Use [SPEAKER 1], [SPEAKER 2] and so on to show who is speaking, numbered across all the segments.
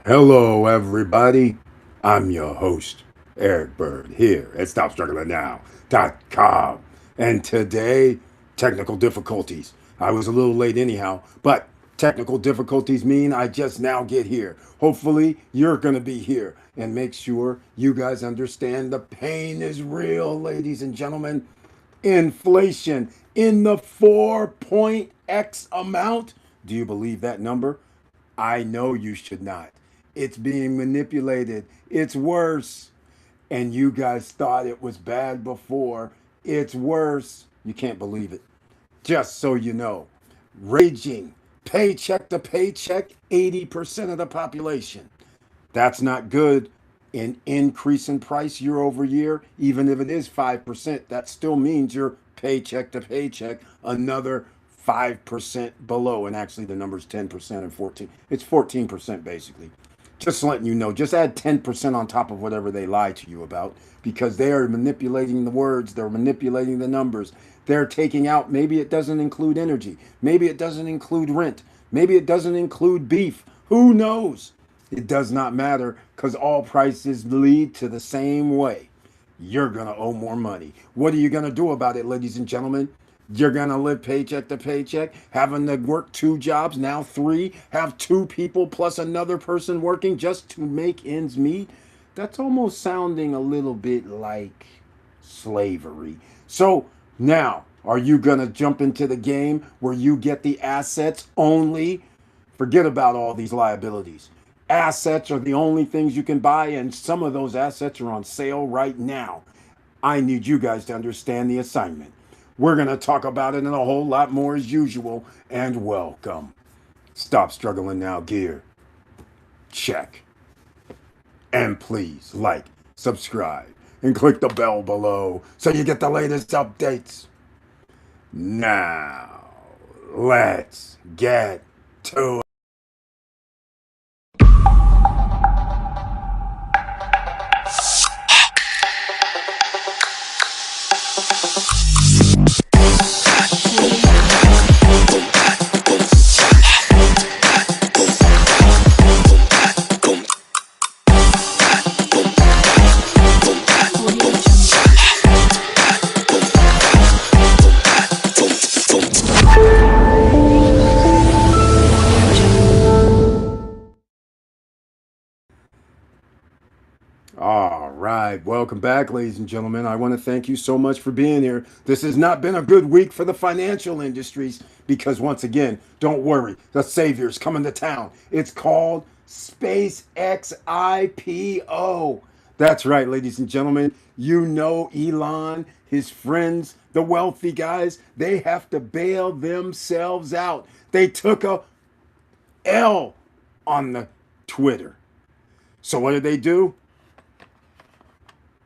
[SPEAKER 1] Hello, everybody. I'm your host, Eric Bird, here at StopStrugglingNow.com. And today, technical difficulties. I was a little late anyhow, but technical difficulties mean I just now get here. Hopefully, you're going to be here and make sure you guys understand the pain is real, ladies and gentlemen. Inflation in the 4.x amount. Do you believe that number? I know you should not. It's being manipulated. It's worse. And you guys thought it was bad before. It's worse. You can't believe it. Just so you know, raging paycheck to paycheck, 80% of the population. That's not good. An increase in price year over year, even if it is 5%, that still means you're paycheck to paycheck another 5% below. And actually, the number's 10% and 14. It's 14% basically. Just letting you know, just add 10% on top of whatever they lie to you about because they are manipulating the words, they're manipulating the numbers. They're taking out, maybe it doesn't include energy, maybe it doesn't include rent, maybe it doesn't include beef. Who knows? It does not matter because all prices lead to the same way. You're going to owe more money. What are you going to do about it, ladies and gentlemen? You're going to live paycheck to paycheck, having to work two jobs, now three, have two people plus another person working just to make ends meet. That's almost sounding a little bit like slavery. So now, are you going to jump into the game where you get the assets only? Forget about all these liabilities. Assets are the only things you can buy, and some of those assets are on sale right now. I need you guys to understand the assignment. We're going to talk about it and a whole lot more as usual, and welcome. Stop struggling now, gear. Check. And please like, subscribe, and click the bell below so you get the latest updates. Now, let's get to All right, welcome back, ladies and gentlemen. I want to thank you so much for being here. This has not been a good week for the financial industries because, once again, don't worry, the savior's coming to town. It's called SpaceX IPO. That's right, ladies and gentlemen. You know Elon, his friends, the wealthy guys, they have to bail themselves out. They took a L on the Twitter. So, what did they do?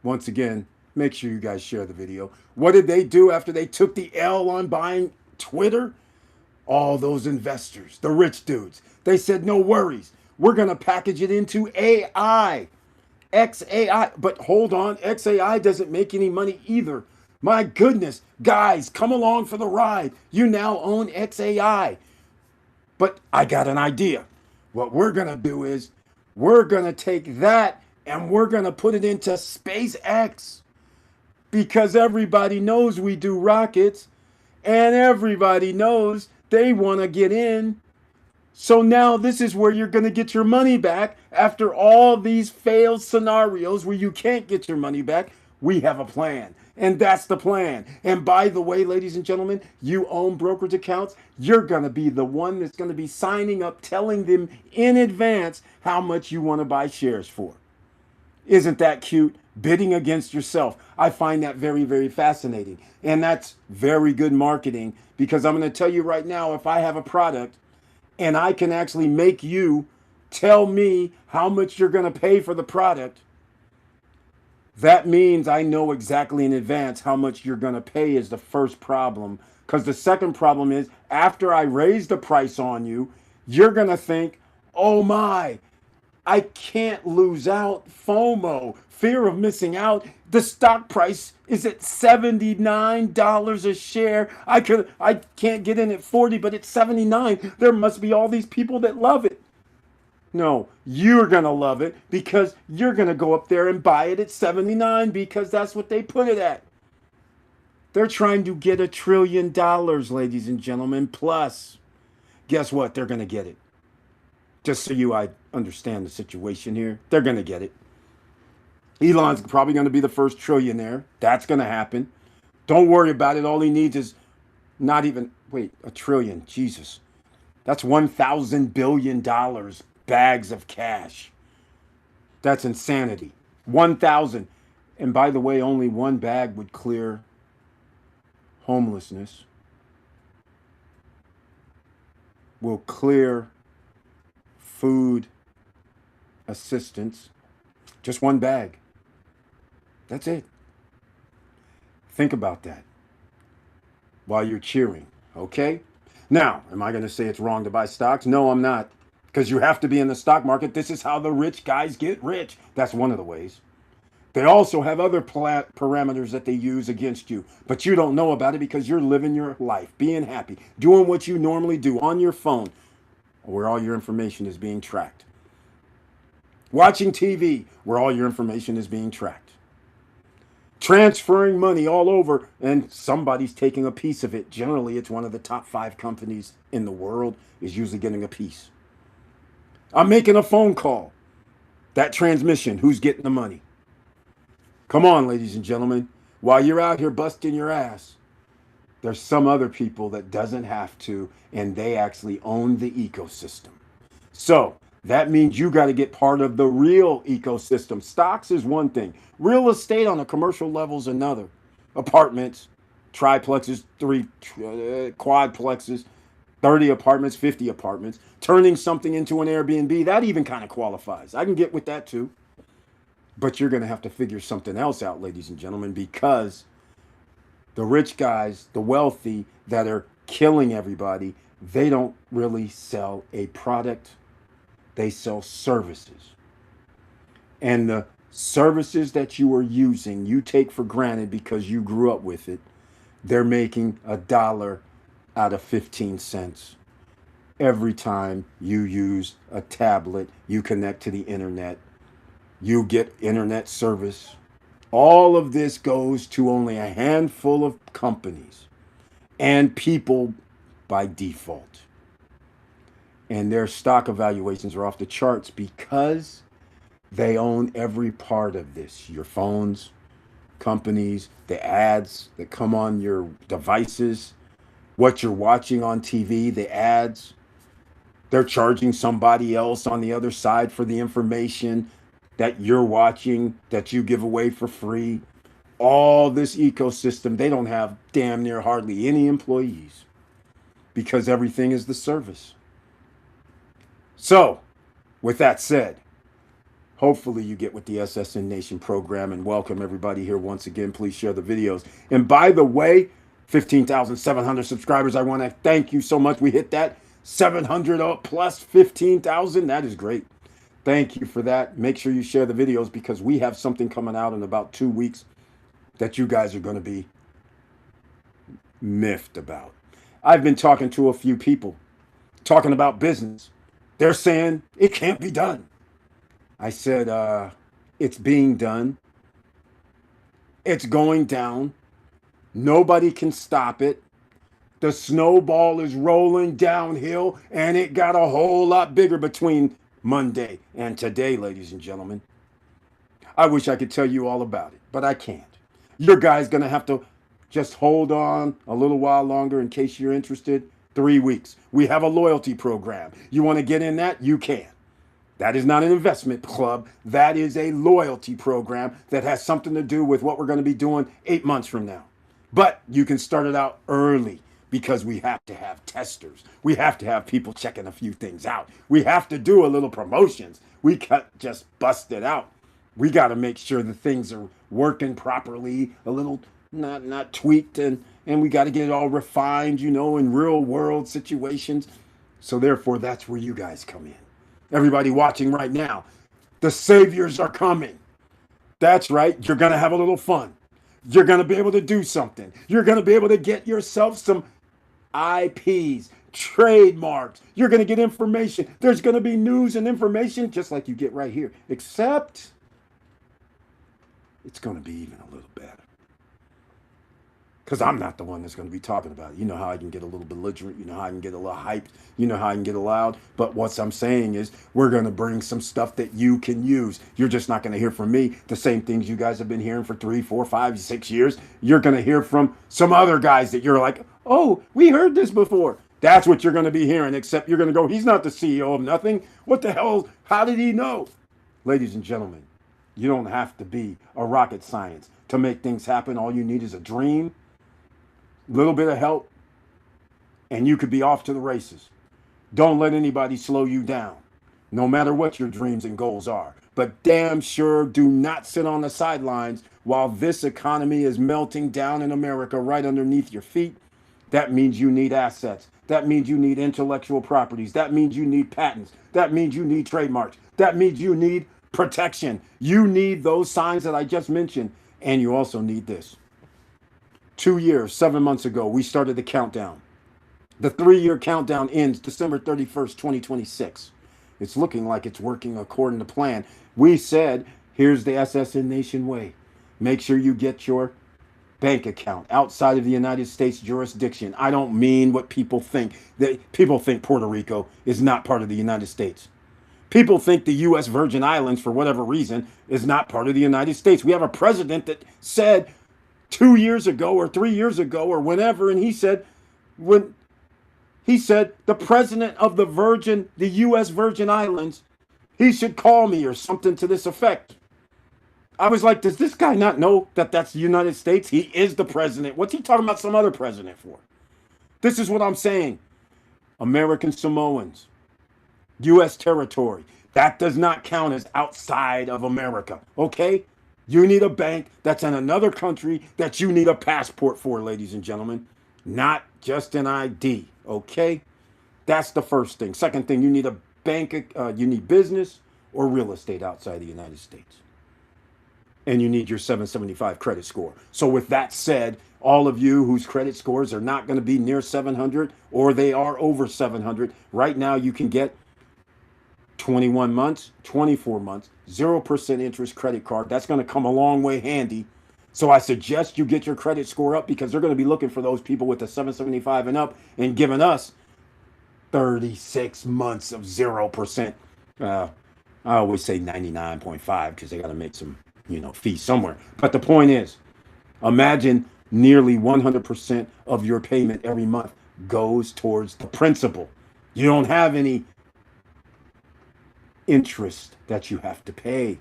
[SPEAKER 1] Once again, make sure you guys share the video. What did they do after they took the L on buying Twitter? All those investors, the rich dudes, they said, no worries. We're going to package it into AI. XAI. But hold on, XAI doesn't make any money either. My goodness, guys, come along for the ride. You now own XAI. But I got an idea. What we're going to do is we're going to take that and we're going to put it into SpaceX because everybody knows we do rockets and everybody knows they want to get in. So now this is where you're going to get your money back after all these failed scenarios where you can't get your money back. We have a plan. And that's the plan. And by the way, ladies and gentlemen, you own brokerage accounts. You're going to be the one that's going to be signing up, telling them in advance how much you want to buy shares for. Isn't that cute? Bidding against yourself. I find that very, very fascinating. And that's very good marketing because I'm going to tell you right now, if I have a product and I can actually make you tell me how much you're going to pay for the product, that means I know exactly in advance how much you're going to pay is the first problem. Because the second problem is after I raise the price on you, you're going to think, oh my, I can't lose out. FOMO, fear of missing out. The stock price is at $79 a share. I can't get in at 40, but it's 79. There must be all these people that love it. No, you're going to love it because you're going to go up there and buy it at 79 because that's what they put it at. They're trying to get $1 trillion, ladies and gentlemen. Plus, guess what? They're going to get it. Just so I understand the situation here, they're going to get it. Elon's probably going to be the first trillionaire. That's going to happen. Don't worry about it. All he needs is not even, wait, a trillion. Jesus. That's $1,000 billion bags of cash. That's insanity. 1,000. And by the way, only one bag would clear homelessness, will clear food assistance. Just one bag. That's it. Think about that while you're cheering, okay? Now, am I going to say it's wrong to buy stocks? No, I'm not. Because you have to be in the stock market. This is how the rich guys get rich. That's one of the ways. They also have other parameters that they use against you, but you don't know about it because you're living your life, being happy, doing what you normally do on your phone, where all your information is being tracked. Watching TV, where all your information is being tracked. Transferring money all over, and somebody's taking a piece of it. Generally, it's one of the top 5 companies in the world is usually getting a piece. I'm making a phone call. That transmission, who's getting the money? Come on, ladies and gentlemen. While you're out here busting your ass, there's some other people that doesn't have to, and they actually own the ecosystem. So that means you got to get part of the real ecosystem. Stocks is one thing. Real estate on a commercial level is another. Apartments, triplexes, quadplexes, 30 apartments, 50 apartments. Turning something into an Airbnb, that even kind of qualifies. I can get with that too. But you're going to have to figure something else out, ladies and gentlemen, because the rich guys, the wealthy that are killing everybody, they don't really sell a product. They sell services. And the services that you are using, you take for granted because you grew up with it. They're making $1 out of 15 cents every time you use a tablet, you connect to the internet, you get internet service. All of this goes to only a handful of companies and people by default. And their stock evaluations are off the charts because they own every part of this. Your phones, companies, the ads that come on your devices, what you're watching on TV, the ads. They're charging somebody else on the other side for the information that you're watching, that you give away for free. All this ecosystem, they don't have damn near hardly any employees because everything is the service. So, with that said, hopefully you get with the SSN Nation program, and welcome everybody here once again. Please share the videos. And by the way, 15,700 subscribers. I want to thank you so much. We hit that 700 plus 15,000. That is great. Thank you for that. Make sure you share the videos because we have something coming out in about 2 weeks that you guys are going to be miffed about. I've been talking to a few people talking about business. They're saying it can't be done. I said, it's being done. It's going down. Nobody can stop it. The snowball is rolling downhill, and it got a whole lot bigger between Monday and today, ladies and gentlemen. I wish I could tell you all about it, but I can't. Your guy's going to have to just hold on a little while longer in case you're interested. 3 weeks. We have a loyalty program. You want to get in that? You can. That is not an investment club. That is a loyalty program that has something to do with what we're going to be doing 8 months from now. But you can start it out early because we have to have testers. We have to have people checking a few things out. We have to do a little promotions. We can't just bust it out. We got to make sure the things are working properly, a little not tweaked, and we got to get it all refined, in real world situations. So therefore, that's where you guys come in. Everybody watching right now, the saviors are coming. That's right. You're going to have a little fun. You're going to be able to do something. You're going to be able to get yourself some IPs, trademarks. You're going to get information. There's going to be news and information just like you get right here, except it's going to be even a little better. Because I'm not the one that's going to be talking about it. You know how I can get a little belligerent. You know how I can get a little hyped. You know how I can get loud. But what I'm saying is we're going to bring some stuff that you can use. You're just not going to hear from me the same things you guys have been hearing for 3, 4, 5, 6 years. You're going to hear from some other guys that you're like, oh, we heard this before. That's what you're going to be hearing, except you're going to go, he's not the CEO of nothing. What the hell? How did he know? Ladies and gentlemen, you don't have to be a rocket science to make things happen. All you need is a dream, little bit of help, and you could be off to the races. Don't let anybody slow you down, no matter what your dreams and goals are. But damn sure do not sit on the sidelines while this economy is melting down in America right underneath your feet. That means you need assets. That means you need intellectual properties. That means you need patents. That means you need trademarks. That means you need protection. You need those signs that I just mentioned. And you also need this. 2 years, 7 months ago, we started the countdown. The 3-year countdown ends December 31st, 2026. It's looking like it's working according to plan. We said, here's the SSN Nation way. Make sure you get your bank account outside of the United States jurisdiction. I don't mean what people think. People think Puerto Rico is not part of the United States. People think the U.S. Virgin Islands, for whatever reason, is not part of the United States. We have a president that said 2 years ago or 3 years ago or whenever, and he said, the president of the U.S. Virgin Islands, he should call me or something to this effect. I was like, does this guy not know that that's the United States? He is the president. What's he talking about some other president for? This is what I'm saying. American Samoans, U.S. territory, that does not count as outside of America, okay? You need a bank that's in another country that you need a passport for, ladies and gentlemen, not just an ID, okay? That's the first thing. Second thing, you need a bank, you need business or real estate outside the United States. And you need your 775 credit score. So with that said, all of you whose credit scores are not going to be near 700 or they are over 700, right now you can get 21 months, 24 months, 0% interest credit card. That's going to come a long way handy. So I suggest you get your credit score up because they're going to be looking for those people with the 775 and up and giving us 36 months of 0%. I always say 99.5 because they got to make some, fee somewhere. But the point is, imagine nearly 100% of your payment every month goes towards the principal. You don't have any interest that you have to pay.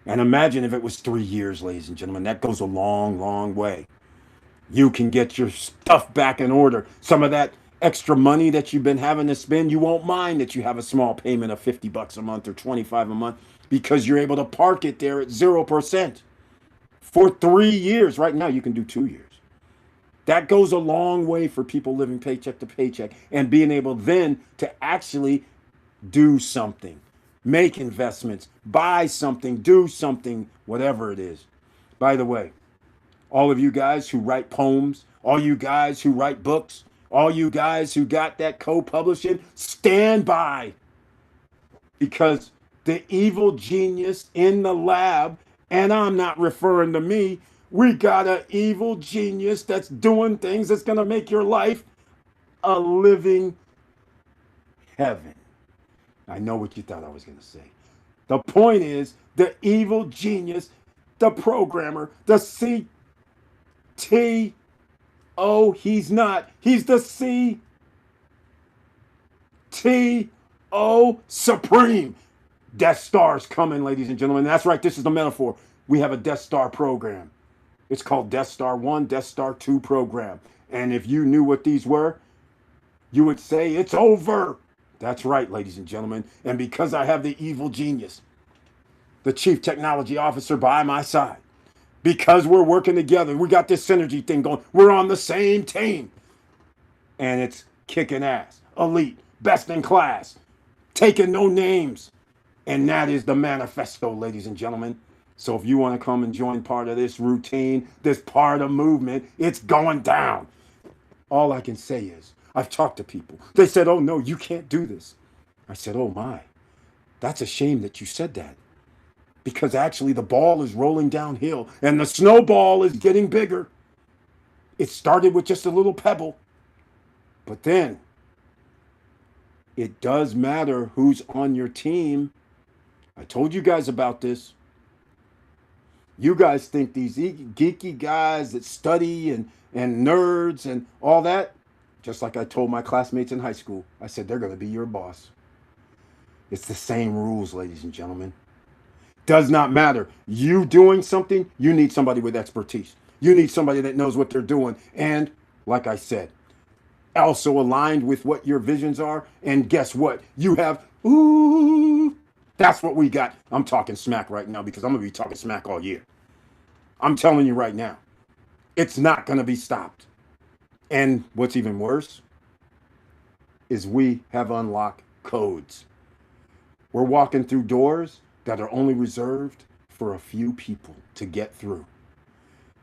[SPEAKER 1] And imagine if it was 3 years, ladies and gentlemen. That goes a long, long way. You can get your stuff back in order. Some of that extra money that you've been having to spend, you won't mind that you have a small payment of $50 a month or $25 a month because you're able to park it there at 0% for 3 years. Right now, you can do 2 years. That goes a long way for people living paycheck to paycheck and being able then to actually do something, make investments, buy something, do something, whatever it is. By the way, all of you guys who write poems, all you guys who write books, all you guys who got that co-publishing, stand by. Because the evil genius in the lab, and I'm not referring to me, we got an evil genius that's doing things that's going to make your life a living heaven. I know what you thought I was going to say. The point is, the evil genius, the programmer, the CTO, he's not. He's the CTO Supreme. Death Star's coming, ladies and gentlemen. That's right, this is the metaphor. We have a Death Star program. It's called Death Star 1, Death Star 2 program. And if you knew what these were, you would say it's over. That's right, ladies and gentlemen. And because I have the evil genius, the chief technology officer by my side, because we're working together, we got this synergy thing going. We're on the same team. And it's kicking ass, elite, best in class, taking no names. And that is the manifesto, ladies and gentlemen. So if you want to come and join part of this routine, this part of movement, it's going down. All I can say is, I've talked to people. They said, oh no, you can't do this. I said, oh my, that's a shame that you said that. Because actually the ball is rolling downhill and the snowball is getting bigger. It started with just a little pebble, but then it does matter who's on your team. I told you guys about this. You guys think these geeky guys that study and nerds and all that, just like I told my classmates in high school, I said, they're going to be your boss. It's the same rules, ladies and gentlemen. Does not matter. You doing something, you need somebody with expertise. You need somebody that knows what they're doing. And like I said, also aligned with what your visions are. And guess what? You have, ooh, that's what we got. I'm talking smack right now because I'm going to be talking smack all year. I'm telling you right now, it's not going to be stopped. And what's even worse is we have unlocked codes. We're walking through doors that are only reserved for a few people to get through.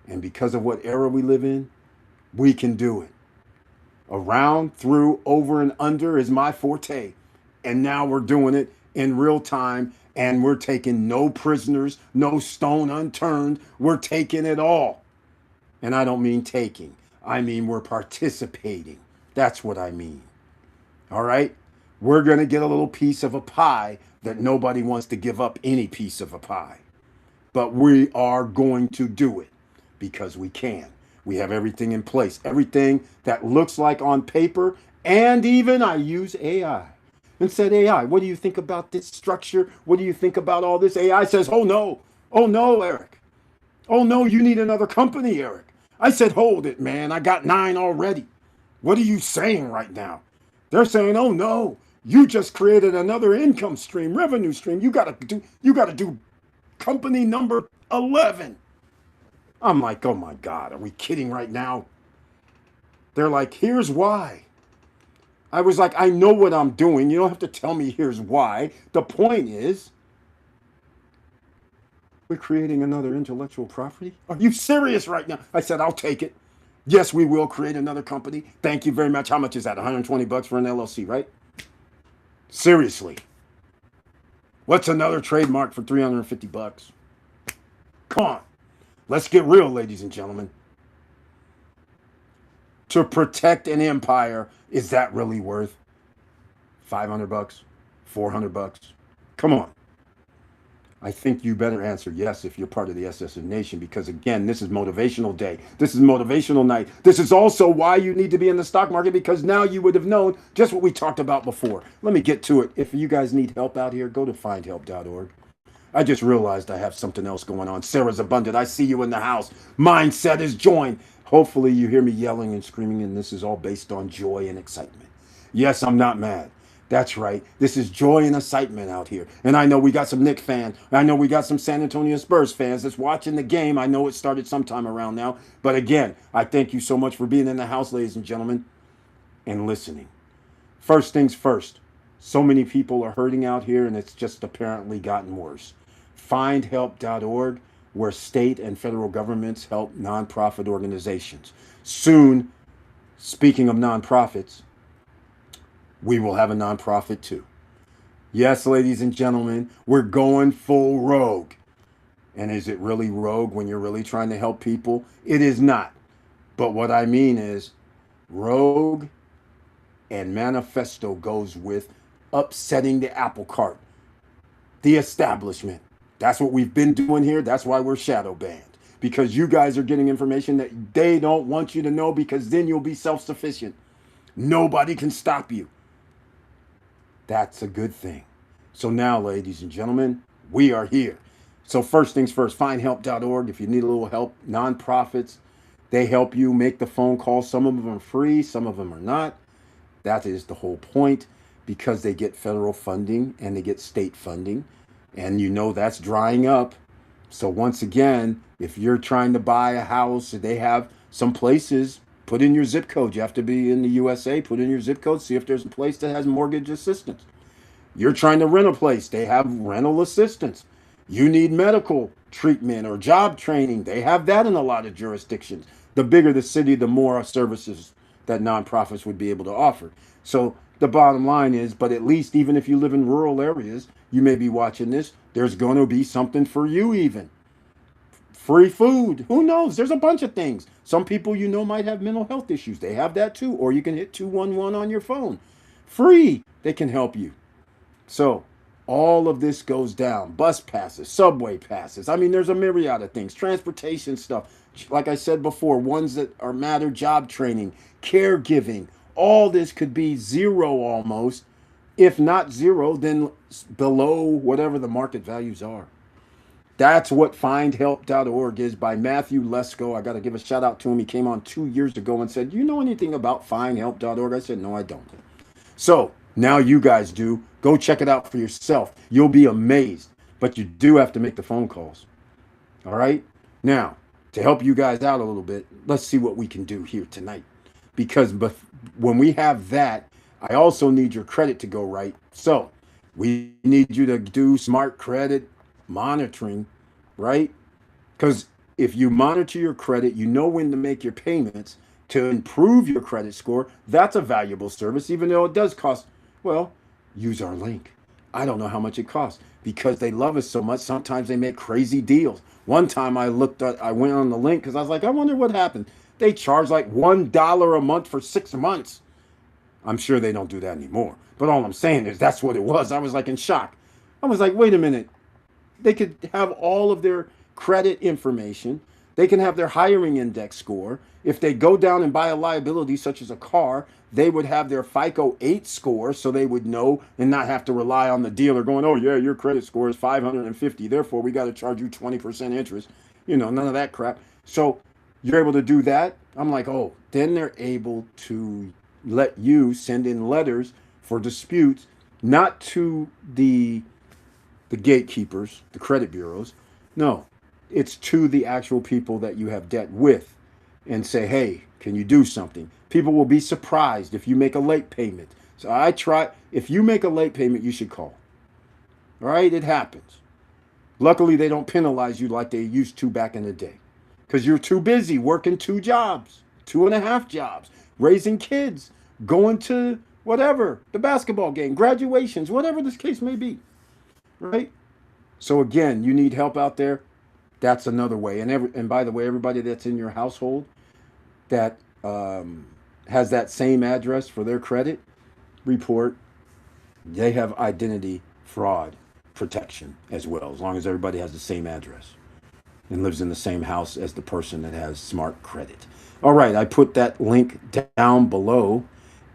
[SPEAKER 1] And because of what era we live in, we can do it. Around, through, over, and under is my forte. And now we're doing it in real time, and we're taking no prisoners, no stone unturned. We're taking it all. And I don't mean taking. I mean we're participating. That's what I mean. All right? We're going to get a little piece of a pie that nobody wants to give up any piece of a pie. But we are going to do it because we can. We have everything in place. Everything that looks like on paper, and even I use AI and said, AI, what do you think about this structure? What do you think about all this? AI says, oh no, Eric. Oh no, you need another company, Eric. I said, hold it, man. I got 9 already. What are you saying right now? They're saying, oh no, you just created another income stream, revenue stream. You gotta do company number 11. I'm like, oh my God, are we kidding right now? They're like, here's why. I was like, I know what I'm doing. You don't have to tell me here's why. The point is, we're creating another intellectual property. Are you serious right now? I said, I'll take it. Yes, we will create another company. Thank you very much. How much is that? 120 bucks for an LLC, right? Seriously. What's another trademark for 350 bucks? Come on. Let's get real, ladies and gentlemen. To protect an empire, is that really worth 500 bucks? 400 bucks? Come on. I think you better answer yes if you're part of the SSN Nation, because again, this is motivational day. This is motivational night. This is also why you need to be in the stock market, because now you would have known just what we talked about before. Let me get to it. If you guys need help out here, go to findhelp.org. I just realized I have something else going on. Sarah's Abundant. I see you in the house. Mindset is joined. Hopefully you hear me yelling and screaming, and this is all based on joy and excitement. Yes, I'm not mad. That's right. This is joy and excitement out here. And I know we got some Knicks fans. I know we got some San Antonio Spurs fans that's watching the game. I know it started sometime around now. But again, I thank you so much for being in the house, ladies and gentlemen, and listening. First things first. So many people are hurting out here, and it's just apparently gotten worse. Findhelp.org, where state and federal governments help nonprofit organizations. Soon, speaking of nonprofits, we will have a nonprofit too. Yes, ladies and gentlemen, we're going full rogue. And is it really rogue when you're really trying to help people? It is not. But what I mean is, rogue and manifesto goes with upsetting the apple cart, the establishment. That's what we've been doing here. That's why we're shadow banned. Because you guys are getting information that they don't want you to know, because then you'll be self-sufficient. Nobody can stop you. That's a good thing. So now, ladies and gentlemen, we are here. So first things first, findhelp.org. If you need a little help, nonprofits, they help you make the phone call. Some of them are free, some of them are not. That is the whole point, because they get federal funding and they get state funding. And you know that's drying up. So once again, if you're trying to buy a house, they have some places. Put in your zip code. You have to be in the USA. Put in your zip code. See if there's a place that has mortgage assistance. You're trying to rent a place. They have rental assistance. You need medical treatment or job training. They have that in a lot of jurisdictions. The bigger the city, the more services that nonprofits would be able to offer. So the bottom line is, but at least even if you live in rural areas, you may be watching this, there's going to be something for you even. Free food. Who knows? There's a bunch of things. Some people you know might have mental health issues. They have that too. Or you can hit 211 on your phone. Free. They can help you. So all of this goes down. Bus passes, subway passes. I mean, there's a myriad of things. Transportation stuff. Like I said before, ones that are matter, job training, caregiving. All this could be zero almost. If not zero, then below whatever the market values are. That's what findhelp.org is by Matthew Lesko. I got to give a shout out to him. He came on 2 years ago and said, you know anything about findhelp.org? I said, no, I don't. So now you guys do. Go check it out for yourself. You'll be amazed. But you do have to make the phone calls. All right? Now, to help you guys out a little bit, let's see what we can do here tonight. Because when we have that, I also need your credit to go right. So we need you to do smart credit monitoring, right? Because if you monitor your credit, you know when to make your payments to improve your credit score. That's a valuable service, even though it does cost. Well, use our link. I don't know how much it costs because they love us so much. Sometimes they make crazy deals. One time I went on the link because I was like, I wonder what happened. They charge like $1 a month for 6 months. I'm sure they don't do that anymore. But all I'm saying is that's what it was. I was like in shock. I was like, wait a minute. They could have all of their credit information. They can have their hiring index score. If they go down and buy a liability such as a car, they would have their FICO 8 score so they would know and not have to rely on the dealer going, oh, yeah, your credit score is 550. Therefore, we got to charge you 20% interest. You know, none of that crap. So you're able to do that. I'm like, oh, then they're able to let you send in letters for disputes, not to the gatekeepers, the credit bureaus. No, it's to the actual people that you have debt with and say, hey, can you do something? People will be surprised if you make a late payment. So if you make a late payment, you should call. All right, it happens. Luckily, they don't penalize you like they used to back in the day because you're too busy working 2 jobs, 2.5 jobs, raising kids, going to whatever, the basketball game, graduations, whatever this case may be. Right? So again, you need help out there. That's another way. And by the way, everybody that's in your household that has that same address for their credit report, they have identity fraud protection as well, as long as everybody has the same address and lives in the same house as the person that has smart credit. All right, I put that link down below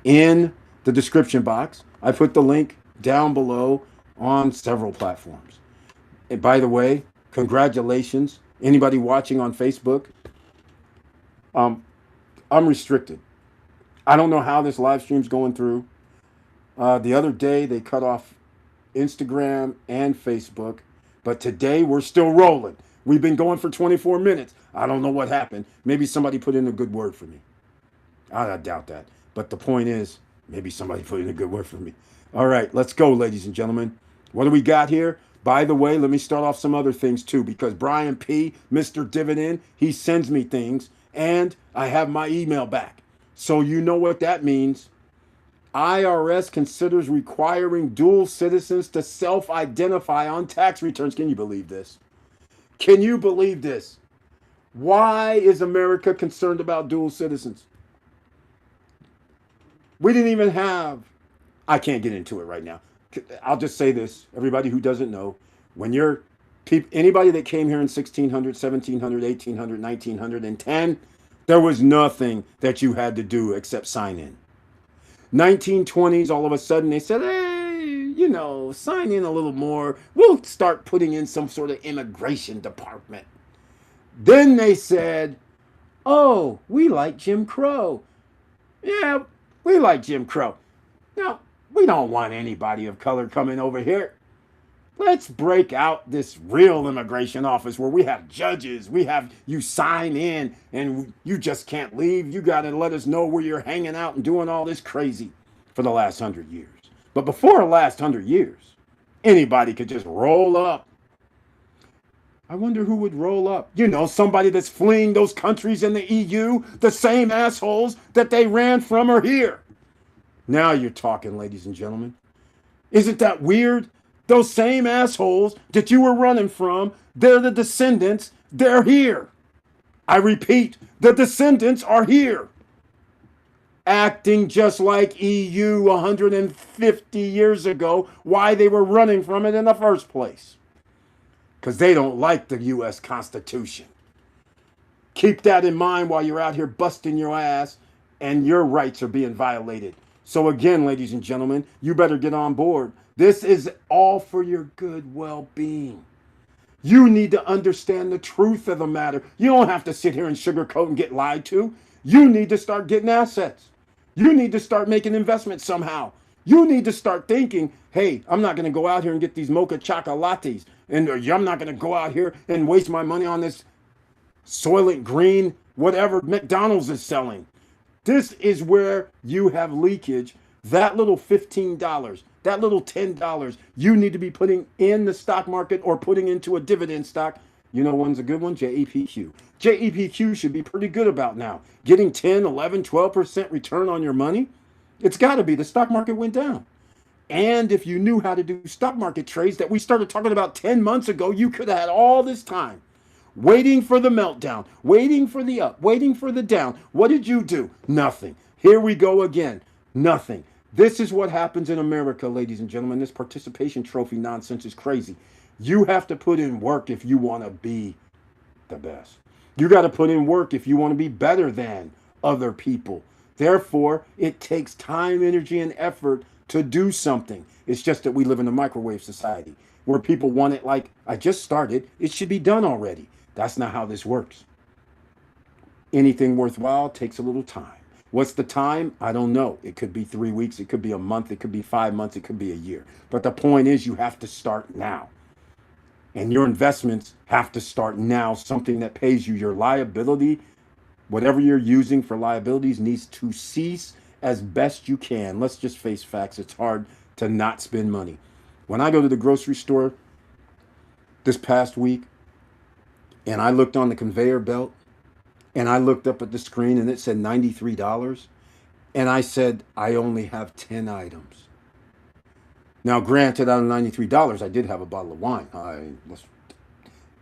[SPEAKER 1] in the description box. I put the link down below on several platforms. And by the way, congratulations. Anybody watching on Facebook, I'm restricted. I don't know how this live stream's going through. The other day, they cut off Instagram and Facebook, but today we're still rolling. We've been going for 24 minutes. I don't know what happened. Maybe somebody put in a good word for me. I doubt that. But the point is, maybe somebody put in a good word for me. All right, let's go, ladies and gentlemen. What do we got here? By the way, let me start off some other things too, because Brian P., Mr. Dividend, he sends me things, and I have my email back. So you know what that means. IRS considers requiring dual citizens to self-identify on tax returns. Can you believe this? Can you believe this? Why is America concerned about dual citizens? We didn't even have, I can't get into it right now. I'll just say this. Everybody who doesn't know, when you're, anybody that came here in 1600, 1700, 1800, 1910, there was nothing that you had to do except sign in. 1920s, all of a sudden they said, hey, you know, sign in a little more. We'll start putting in some sort of immigration department. Then they said, oh, we like Jim Crow. Yeah, we like Jim Crow. Now, we don't want anybody of color coming over here. Let's break out this real immigration office where we have judges. We have you sign in and you just can't leave. You got to let us know where you're hanging out and doing all this crazy for the last 100 years. But before the last 100 years, anybody could just roll up. I wonder who would roll up. You know, somebody that's fleeing those countries in the EU, the same assholes that they ran from are here. Now you're talking, ladies and gentlemen. Isn't that weird? Those same assholes that you were running from, they're the descendants, they're here. I repeat, the descendants are here. Acting just like EU 150 years ago, why they were running from it in the first place. Because they don't like the US Constitution. Keep that in mind while you're out here busting your ass and your rights are being violated. So, again, ladies and gentlemen, you better get on board. This is all for your good well being. You need to understand the truth of the matter. You don't have to sit here and sugarcoat and get lied to. You need to start getting assets. You need to start making investments somehow. You need to start thinking, hey, I'm not going to go out here and get these mocha chocolates. And I'm not going to go out here and waste my money on this Soylent Green, whatever McDonald's is selling. This is where you have leakage. That little $15, that little $10, you need to be putting in the stock market or putting into a dividend stock. You know one's a good one? JEPQ. JEPQ should be pretty good about now. Getting 10, 11, 12% return on your money. It's got to be. The stock market went down. And if you knew how to do stock market trades that we started talking about 10 months ago, you could have had all this time waiting for the meltdown, waiting for the up, waiting for the down. What did you do? Nothing. Here we go again. Nothing. This is what happens in America, ladies and gentlemen. This participation trophy nonsense is crazy. You have to put in work if you want to be the best. You got to put in work if you want to be better than other people. Therefore, it takes time, energy, and effort to do something. It's just that we live in a microwave society where people want it like, I just started, it should be done already. That's not how this works. Anything worthwhile takes a little time. What's the time? I don't know. It could be 3 weeks, it could be a month, it could be 5 months, it could be a year. But the point is, you have to start now. And your investments have to start now. Something that pays you. Your liability, whatever you're using for liabilities, needs to cease as best you can. Let's just face facts. It's hard to not spend money. When I go to the grocery store this past week and I looked on the conveyor belt and I looked up at the screen and it said $93, and I said, I only have 10 items. Now, granted, out of $93, I did have a bottle of wine.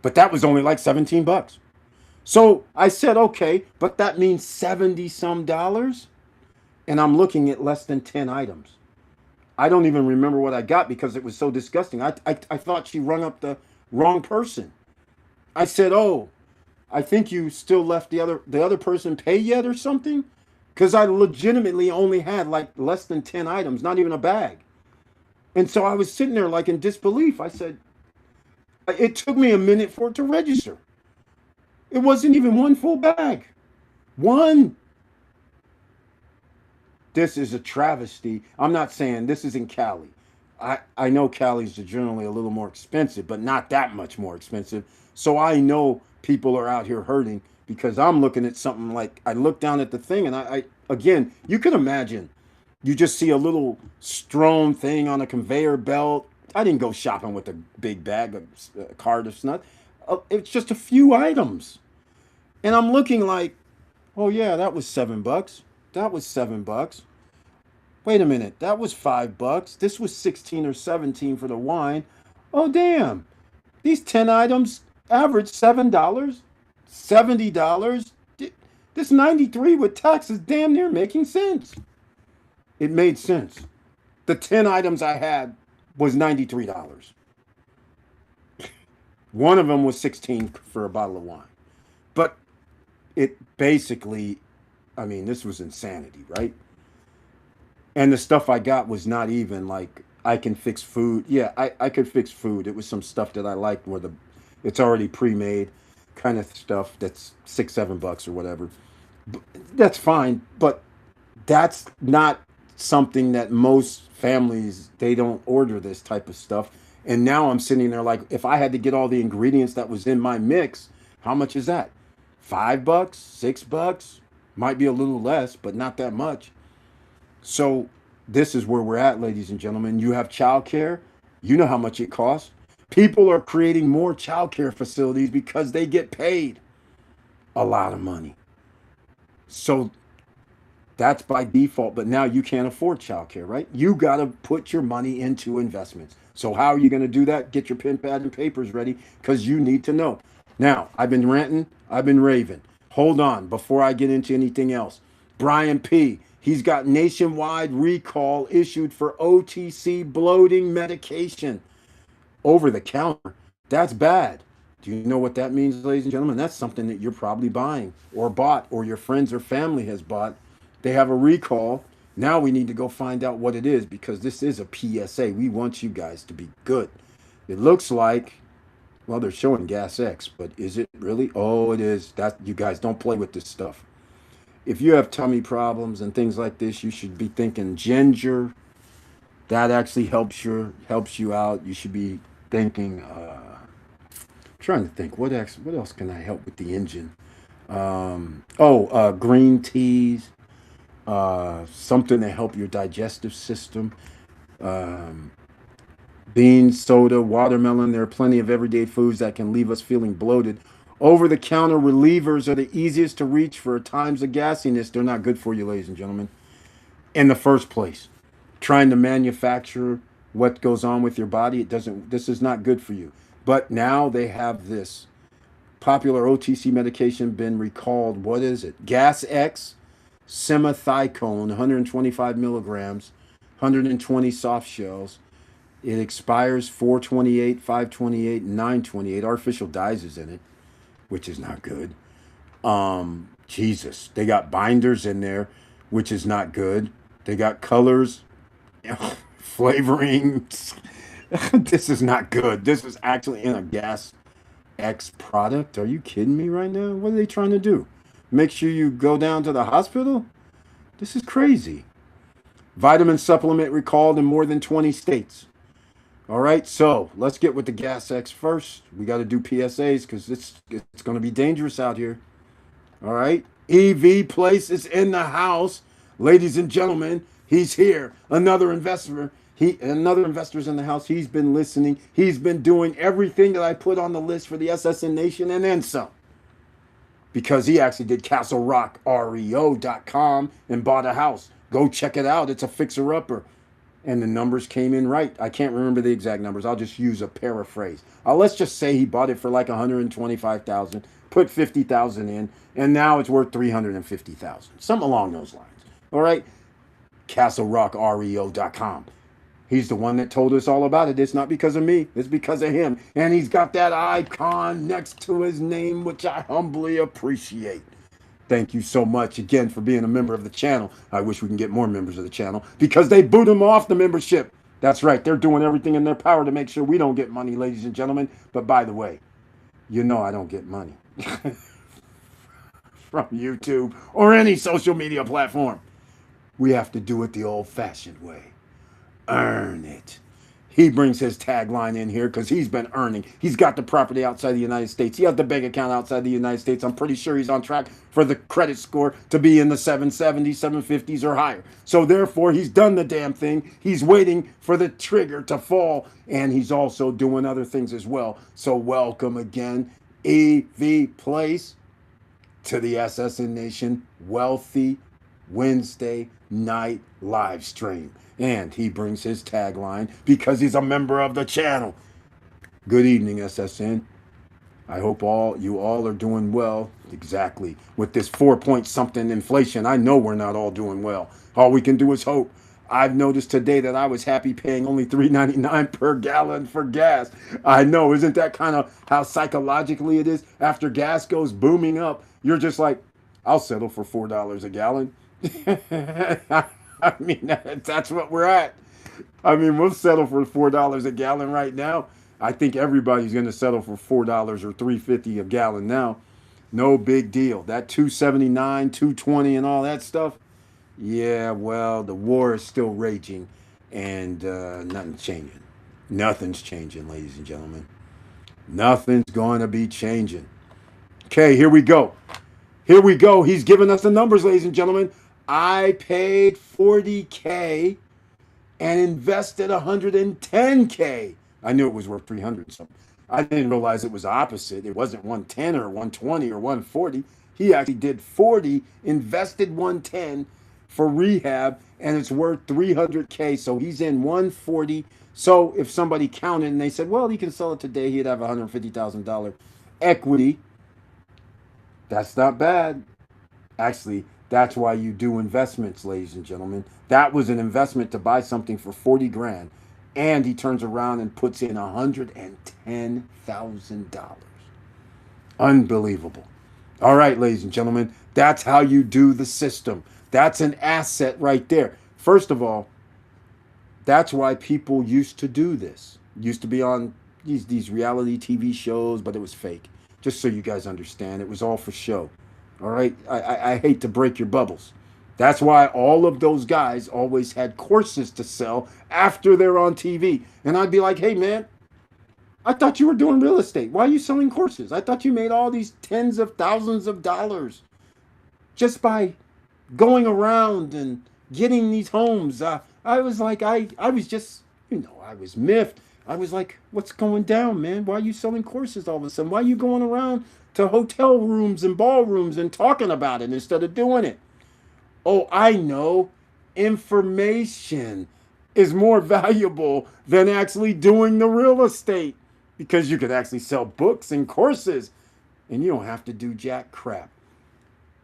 [SPEAKER 1] But that was only like 17 bucks. So I said, okay, but that means 70 some dollars. And I'm looking at less than 10 items. I don't even remember what I got because it was so disgusting. I thought she rung up the wrong person. I said, oh, I think you still left the other person pay yet or something? Because I legitimately only had like less than 10 items, not even a bag. And so I was sitting there like in disbelief. I said, it took me a minute for it to register. It wasn't even one full bag. One. This is a travesty. I'm not saying this is in Cali. I know Cali's generally a little more expensive, but not that much more expensive. So I know people are out here hurting because I'm looking at something like I look down at the thing and I again, you can imagine you just see a little strewn thing on a conveyor belt. I didn't go shopping with a big bag, a cart of snuff. It's just a few items. And I'm looking like, oh yeah, that was $7. That was $7. Wait a minute, that was $5. This was 16 or 17 for the wine. Oh damn. These 10 items average $7, $70. This 93 with tax is damn near making sense. It made sense. The 10 items I had was $93. One of them was 16 for a bottle of wine. But it basically, I mean, this was insanity, right? And the stuff I got was not even like I can fix food. Yeah, I could fix food. It was some stuff that I liked where it's already pre-made kind of stuff that's $6, $7 or whatever. That's fine, but that's not something that most families, they don't order this type of stuff. And now I'm sitting there like, if I had to get all the ingredients that was in my mix, how much is that? $5, $6, might be a little less, but not that much. So this is where we're at, ladies and gentlemen. You have childcare. You know how much it costs. People are creating more childcare facilities because they get paid a lot of money. So that's by default, but now you can't afford childcare, right? You got to put your money into investments. So how are you going to do that? Get your pen, pad, and papers ready because you need to know. Now, I've been ranting, I've been raving. Hold on before I get into anything else. Brian P. He's got nationwide recall issued for OTC bloating medication over the counter. That's bad. Do you know what that means, ladies and gentlemen? That's something that you're probably buying or bought or your friends or family has bought. They have a recall. Now we need to go find out what it is because this is a PSA. We want you guys to be good. It looks like, well, they're showing Gas X, but is it really? Oh, it is. That you guys don't play with this stuff. If you have tummy problems and things like this, you should be thinking ginger. That actually helps you out. You should be thinking trying to think what else can I help with the engine? Green teas, something to help your digestive system. Um, Beans, soda, watermelon. There are plenty of everyday foods that can leave us feeling bloated. Over the counter relievers are the easiest to reach for times of gassiness. They're not good for you, ladies and gentlemen, in the first place. Trying to manufacture what goes on with your body, it doesn't, this is not good for you. But now they have this popular OTC medication been recalled. What is it? Gas X, simethiacone, 125 milligrams, 120 soft shells. It expires 428, 528, 928. Artificial dyes is in it, which is not good. Jesus, they got binders in there, which is not good. They got colors, flavorings. This is not good. This is actually in a Gas X product. Are you kidding me right now? What are they trying to do? Make sure you go down to the hospital? This is crazy. Vitamin supplement recalled in more than 20 states. All right, so let's get with the Gas X first. We got to do PSAs because it's going to be dangerous out here. All right, EV Place is in the house, ladies and gentlemen. He's here. Another investor's in the house. He's been listening. He's been doing everything that I put on the list for the SSN Nation and then some. Because he actually did CastleRockREO.com and bought a house. Go check it out. It's a fixer-upper. And the numbers came in right. I can't remember the exact numbers. I'll just use a paraphrase. Let's just say he bought it for like 125,000, put 50,000 in, and now it's worth 350,000. Something along those lines. All right? CastleRockREO.com. He's the one that told us all about it. It's not because of me. It's because of him. And he's got that icon next to his name, which I humbly appreciate. Thank you so much again for being a member of the channel. I wish we can get more members of the channel because they boot him off the membership. That's right. They're doing everything in their power to make sure we don't get money, ladies and gentlemen. But by the way, you know I don't get money from YouTube or any social media platform. We have to do it the old-fashioned way. Earn it. He brings his tagline in here because he's been earning. He's got the property outside the United States. He has the bank account outside the United States. I'm pretty sure he's on track for the credit score to be in the 770s, 750s or higher. So therefore, he's done the damn thing. He's waiting for the trigger to fall. And he's also doing other things as well. So welcome again, EV Place, to the SSN Nation Wealthy Wednesday night live stream. And he brings his tagline because he's a member of the channel. Good evening, SSN. I hope you all are doing well. Exactly. With this 4 point something inflation, I know we're not all doing well. All we can do is hope. I've noticed today that I was happy paying only $3.99 per gallon for gas. I know, isn't that kind of how psychologically it is? After gas goes booming up, you're just like, I'll settle for $4 a gallon. I mean, that's what we're at. I mean, we'll settle for $4 a gallon right now. I think everybody's going to settle for $4 or $3.50 a gallon now. No big deal. That $2.79, $2.20 and all that stuff. Yeah, well, the war is still raging and nothing's changing. Nothing's changing, ladies and gentlemen. Nothing's going to be changing. Okay, here we go. Here we go. He's giving us the numbers, ladies and gentlemen. I paid $40K and invested $110K I knew it was worth 300 something. I didn't realize it was opposite. It wasn't 110 or 120 or 140. He actually did 40, invested 110 for rehab, and it's worth 300K. So he's in 140. So if somebody counted and they said, well, he can sell it today, he'd have $150,000 equity. That's not bad. Actually, that's why you do investments, ladies and gentlemen. That was an investment to buy something for 40 grand. And he turns around and puts in $110,000. Unbelievable. All right, ladies and gentlemen, that's how you do the system. That's an asset right there. First of all, that's why people used to do this. Used to be on these reality TV shows, but it was fake. Just so you guys understand, it was all for show. All right, I hate to break your bubbles. That's why all of those guys always had courses to sell after they're on TV. And I'd be like, hey man, I thought you were doing real estate. Why are you selling courses? I thought you made all these tens of thousands of dollars just by going around and getting these homes. I was like, I was just, I was miffed. I was like, what's going down, man? Why are you selling courses all of a sudden? Why are you going around to hotel rooms and ballrooms and talking about it instead of doing it? Oh, I know. Information is more valuable than actually doing the real estate because you could actually sell books and courses and you don't have to do jack crap.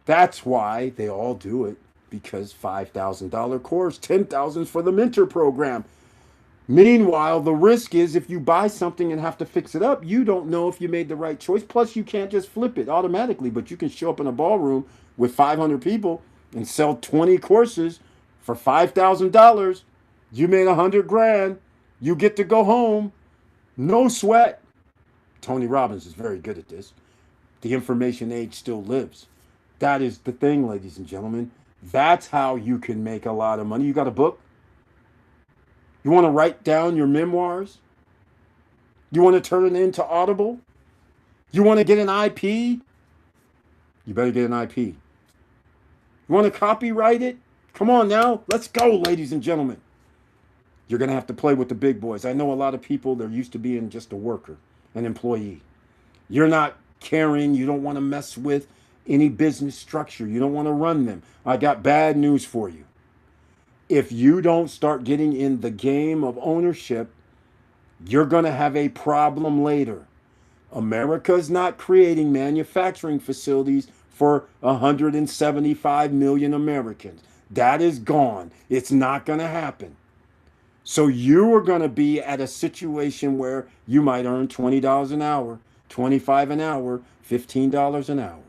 [SPEAKER 1] That's why they all do it because $5,000 course, 10,000 for the mentor program. Meanwhile, the risk is if you buy something and have to fix it up, you don't know if you made the right choice. Plus, you can't just flip it automatically, but you can show up in a ballroom with 500 people and sell 20 courses for $5,000. You made 100 grand. You get to go home. No sweat. Tony Robbins is very good at this. The information age still lives. That is the thing, ladies and gentlemen. That's how you can make a lot of money. You got a book? You want to write down your memoirs? You want to turn it into Audible? You want to get an IP? You better get an IP. You want to copyright it? Come on now. Let's go, ladies and gentlemen. You're going to have to play with the big boys. I know a lot of people, they're used to being just a worker, an employee. You're not caring. You don't want to mess with any business structure. You don't want to run them. I got bad news for you. If you don't start getting in the game of ownership, you're going to have a problem later. America's not creating manufacturing facilities for 175 million Americans. That is gone. It's not going to happen. So you are going to be at a situation where you might earn $20 an hour, $25 an hour, $15 an hour.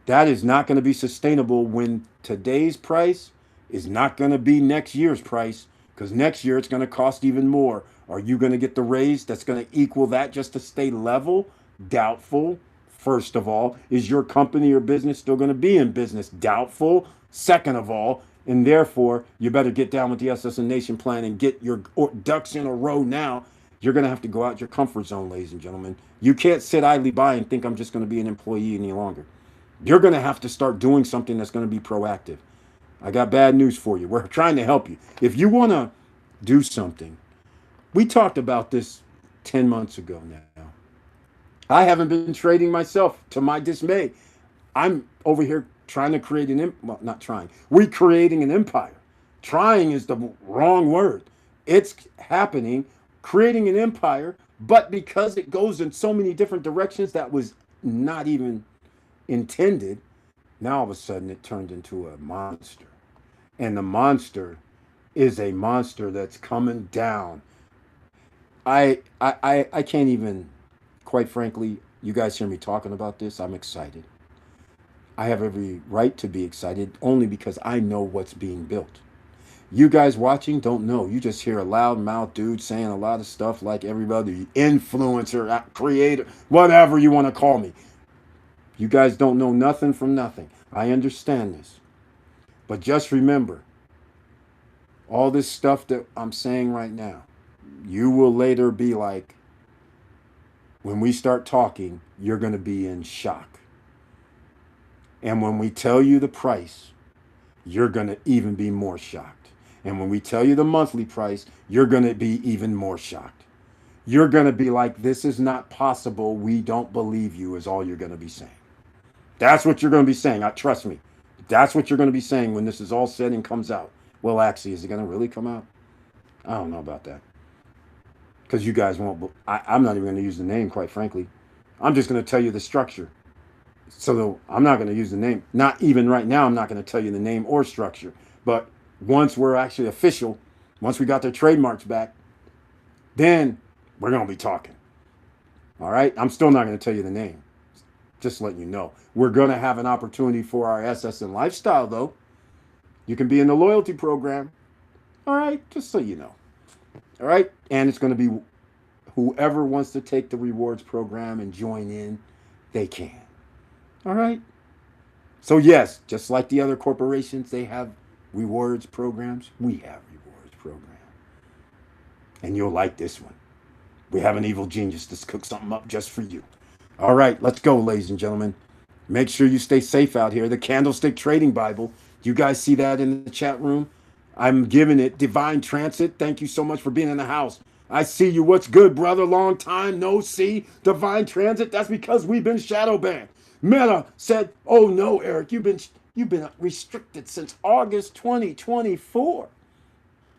[SPEAKER 1] That is not going to be sustainable when today's price is not going to be next year's price because next year it's going to cost even more. Are you going to get the raise that's going to equal that just to stay level? Doubtful. First of all, is your company or business still going to be in business? Doubtful. Second of all, and therefore you better get down with the SS and Nation plan and get your ducks in a row now. You're going to have to go out your comfort zone, ladies and gentlemen. You can't sit idly by and think I'm just going to be an employee any longer. You're going to have to start doing something that's going to be proactive. I got bad news for you. We're trying to help you. If you want to do something, we talked about this 10 months ago now. I haven't been trading myself to my dismay. I'm over here trying to create well, not trying. We're creating an empire. Trying is the wrong word. It's happening, creating an empire, but because it goes in so many different directions that was not even intended, now all of a sudden it turned into a monster. And the monster is a monster that's coming down. I can't even, quite frankly, you guys hear me talking about this, I'm excited. I have every right to be excited only because I know what's being built. You guys watching don't know. You just hear a loudmouth dude saying a lot of stuff like every other influencer, creator, whatever you want to call me. You guys don't know nothing from nothing. I understand this. But just remember, all this stuff that I'm saying right now, you will later be like, when we start talking, you're going to be in shock. And when we tell you the price, you're going to even be more shocked. And when we tell you the monthly price, you're going to be even more shocked. You're going to be like, this is not possible. We don't believe you, is all you're going to be saying. That's what you're going to be saying. Trust me. That's what you're going to be saying when this is all said and comes out. Well, actually, is it going to really come out? I don't know about that. Because you guys won't. I'm not even going to use the name, quite frankly. I'm just going to tell you the structure. So I'm not going to use the name. Not even right now, I'm not going to tell you the name or structure. But once we're actually official, once we got their trademarks back, then we're going to be talking. All right? I'm still not going to tell you the name. Just letting you know. We're going to have an opportunity for our SSN lifestyle, though. You can be in the loyalty program. All right? Just so you know. All right? And it's going to be whoever wants to take the rewards program and join in, they can. All right? So, yes, just like the other corporations, they have rewards programs. We have rewards program. And you'll like this one. We have an evil genius that's cooked something up just for you. All right, let's go, ladies and gentlemen. Make sure you stay safe out here. The Candlestick Trading Bible. You guys see that in the chat room? I'm giving it Divine Transit. Thank you so much for being in the house. I see you. What's good, brother? Long time no see. Divine Transit. That's because we've been shadow banned. Meta said, "Oh no, Eric, you've been restricted since August 2024."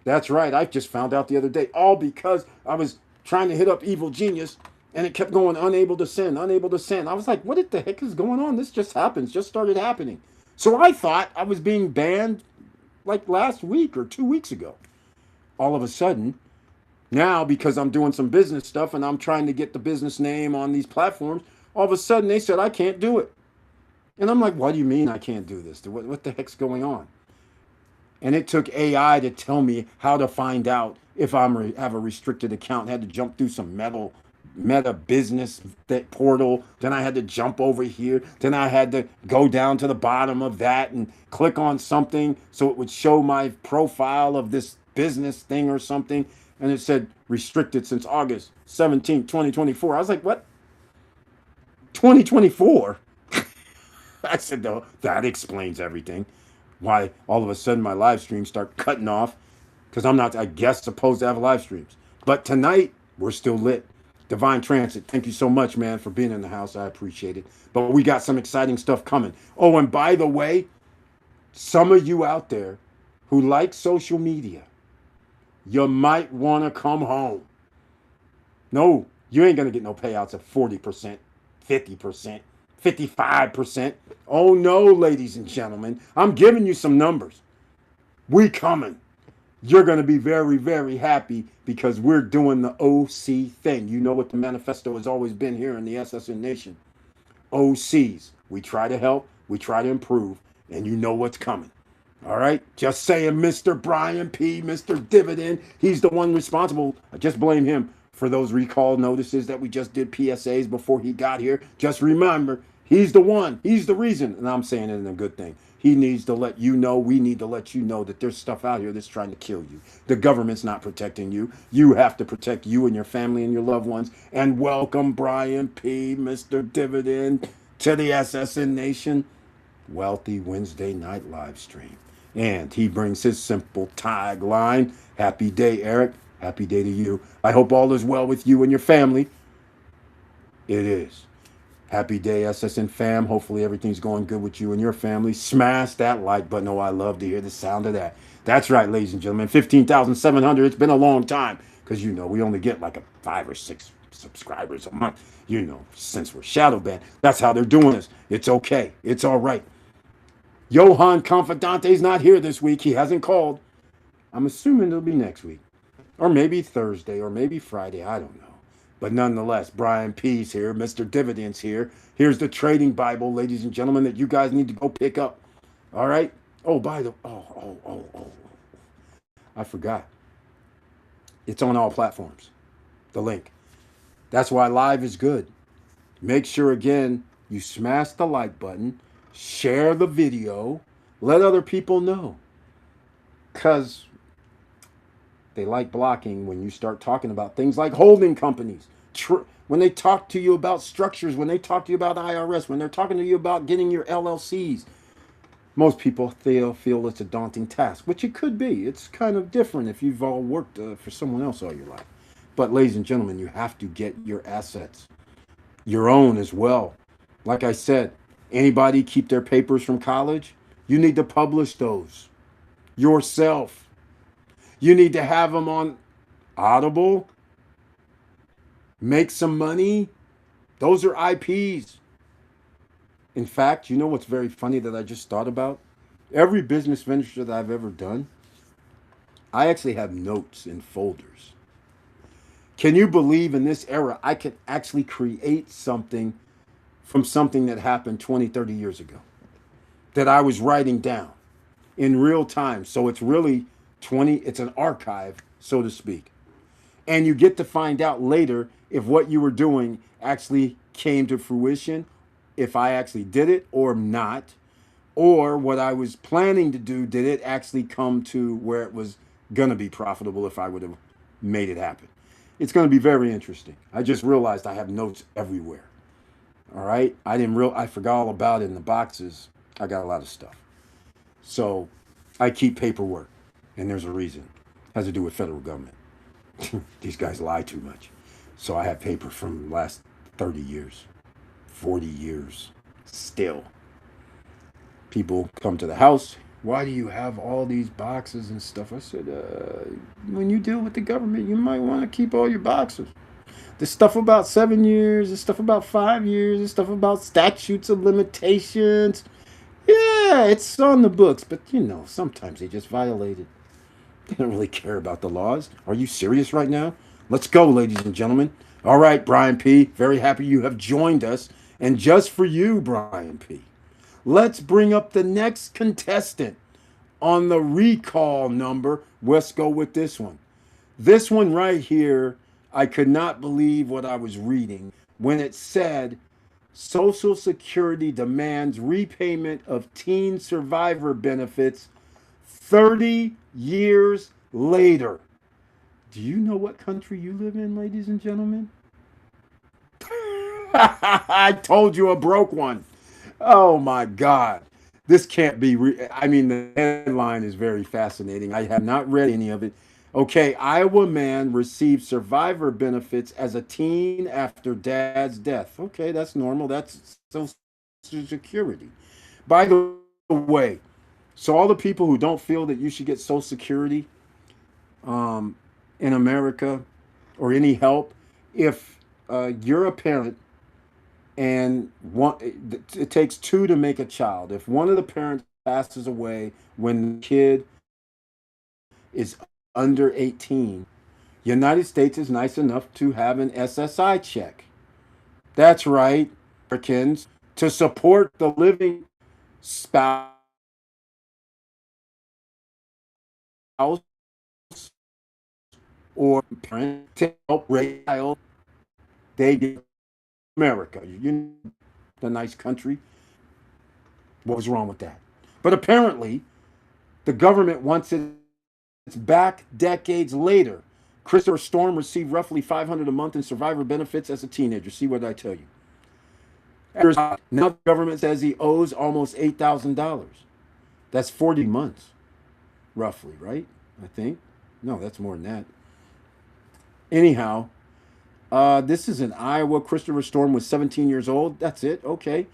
[SPEAKER 1] That's right. I just found out the other day, all because I was trying to hit up Evil Genius and it kept going unable to send, unable to send. I was like, what the heck is going on? This just happens, just started happening. So I thought I was being banned like last week or 2 weeks ago. All of a sudden, now because I'm doing some business stuff and I'm trying to get the business name on these platforms, all of a sudden they said I can't do it. And I'm like, what do you mean I can't do this? What the heck's going on? And it took AI to tell me how to find out if have a restricted account. I had to jump through some meta business portal. Then I had to jump over here. Then I had to go down to the bottom of that and click on something so it would show my profile of this business thing or something. And it said restricted since August 17th, 2024. I was like, what? 2024? I said, no, that explains everything. Why all of a sudden my live streams start cutting off because I'm not, I guess, supposed to have live streams. But tonight, we're still lit. Divine Transit, thank you so much, man, for being in the house. I appreciate it. But we got some exciting stuff coming. Oh, and by the way, some of you out there who like social media, you might want to come home. No, you ain't going to get no payouts of 40%, 50%, 55%. Oh no, ladies and gentlemen, I'm giving you some numbers. We coming. You're going to be very, very happy because we're doing the OC thing. You know what the manifesto has always been here in the SSN Nation. OCs. We try to help, we try to improve, and you know what's coming. All right? Just saying, Mr. Brian P., Mr. Dividend, he's the one responsible. I just blame him for those recall notices that we just did PSAs before he got here. Just remember, he's the one. He's the reason. And I'm saying it in a good thing. He needs to let you know, we need to let you know that there's stuff out here that's trying to kill you. The government's not protecting you. You have to protect you and your family and your loved ones. And welcome, Brian P., Mr. Dividend, to the SSN Nation Wealthy Wednesday Night Live Stream. And he brings his simple tagline, happy day, Eric. Happy day to you. I hope all is well with you and your family. It is. Happy day, SSN fam. Hopefully everything's going good with you and your family. Smash that like button. Oh, I love to hear the sound of that. That's right, ladies and gentlemen. 15,700. It's been a long time because, you know, we only get like 5 or 6 subscribers a month, you know, since we're shadow banned. That's how they're doing this. It's okay. It's all right. Johan Confidante's not here this week. He hasn't called. I'm assuming it'll be next week. Or maybe Thursday, or maybe Friday. I don't know. But nonetheless, Brian P's here. Mr. Dividend's here. Here's the trading Bible, ladies and gentlemen, that you guys need to go pick up. All right? Oh, by the... Oh. I forgot. It's on all platforms. The link. That's why live is good. Make sure, again, you smash the like button. Share the video. Let other people know. Because they like blocking when you start talking about things like holding companies. When they talk to you about structures, when they talk to you about IRS, when they're talking to you about getting your LLCs, most people feel it's a daunting task, which it could be. It's kind of different if you've all worked for someone else all your life. But ladies and gentlemen, you have to get your assets, your own as well. Like I said, anybody keep their papers from college? You need to publish those yourself. You need to have them on Audible, make some money. Those are IPs. In fact, you know what's very funny that I just thought about? Every business venture that I've ever done, I actually have notes in folders. Can you believe in this era I could actually create something from something that happened 20, 30 years ago that I was writing down in real time? So it's really it's an archive, so to speak. And you get to find out later if what you were doing actually came to fruition, if I actually did it or not, or what I was planning to do, did it actually come to where it was going to be profitable if I would have made it happen. It's going to be very interesting. I just realized I have notes everywhere. All right. I forgot all about it in the boxes. I got a lot of stuff. So I keep paperwork, and there's a reason. It has to do with federal government. These guys lie too much. So I have paper from the last 30 years, 40 years still. People come to the house. Why do you have all these boxes and stuff? I said, when you deal with the government, you might want to keep all your boxes. There's stuff about 7 years, there's stuff about 5 years, there's stuff about statutes of limitations. Yeah, it's on the books, but sometimes they just violate it. They don't really care about the laws. Are you serious right now? Let's go, ladies and gentlemen. All right, Brian P. Very happy you have joined us. And just for you, Brian P., let's bring up the next contestant on the recall number. Let's go with this one. This one right here, I could not believe what I was reading when it said Social Security demands repayment of teen survivor benefits 30 years later. Do you know what country you live in, ladies and gentlemen? I told you a broke one. Oh my God. This can't be. I mean, the headline is very fascinating. I have not read any of it. Okay, Iowa man received survivor benefits as a teen after dad's death. Okay, that's normal. That's Social Security. By the way, so all the people who don't feel that you should get Social Security um, in America or any help, if you're a parent and it takes two to make a child. If one of the parents passes away when the kid is under 18, United States is nice enough to have an SSI check. That's right, Americans, to support the living spouse or parent to help raise a child. They get America, the nice country. What was wrong with that? But apparently, the government wants it back decades later. Christopher Storm received roughly $500 a month in survivor benefits as a teenager. See what I tell you. Now the government says he owes almost $8,000. That's 40 months, roughly, right? I think. No, that's more than that. Anyhow, this is in Iowa. Christopher Storm was 17 years old. That's it. Okay.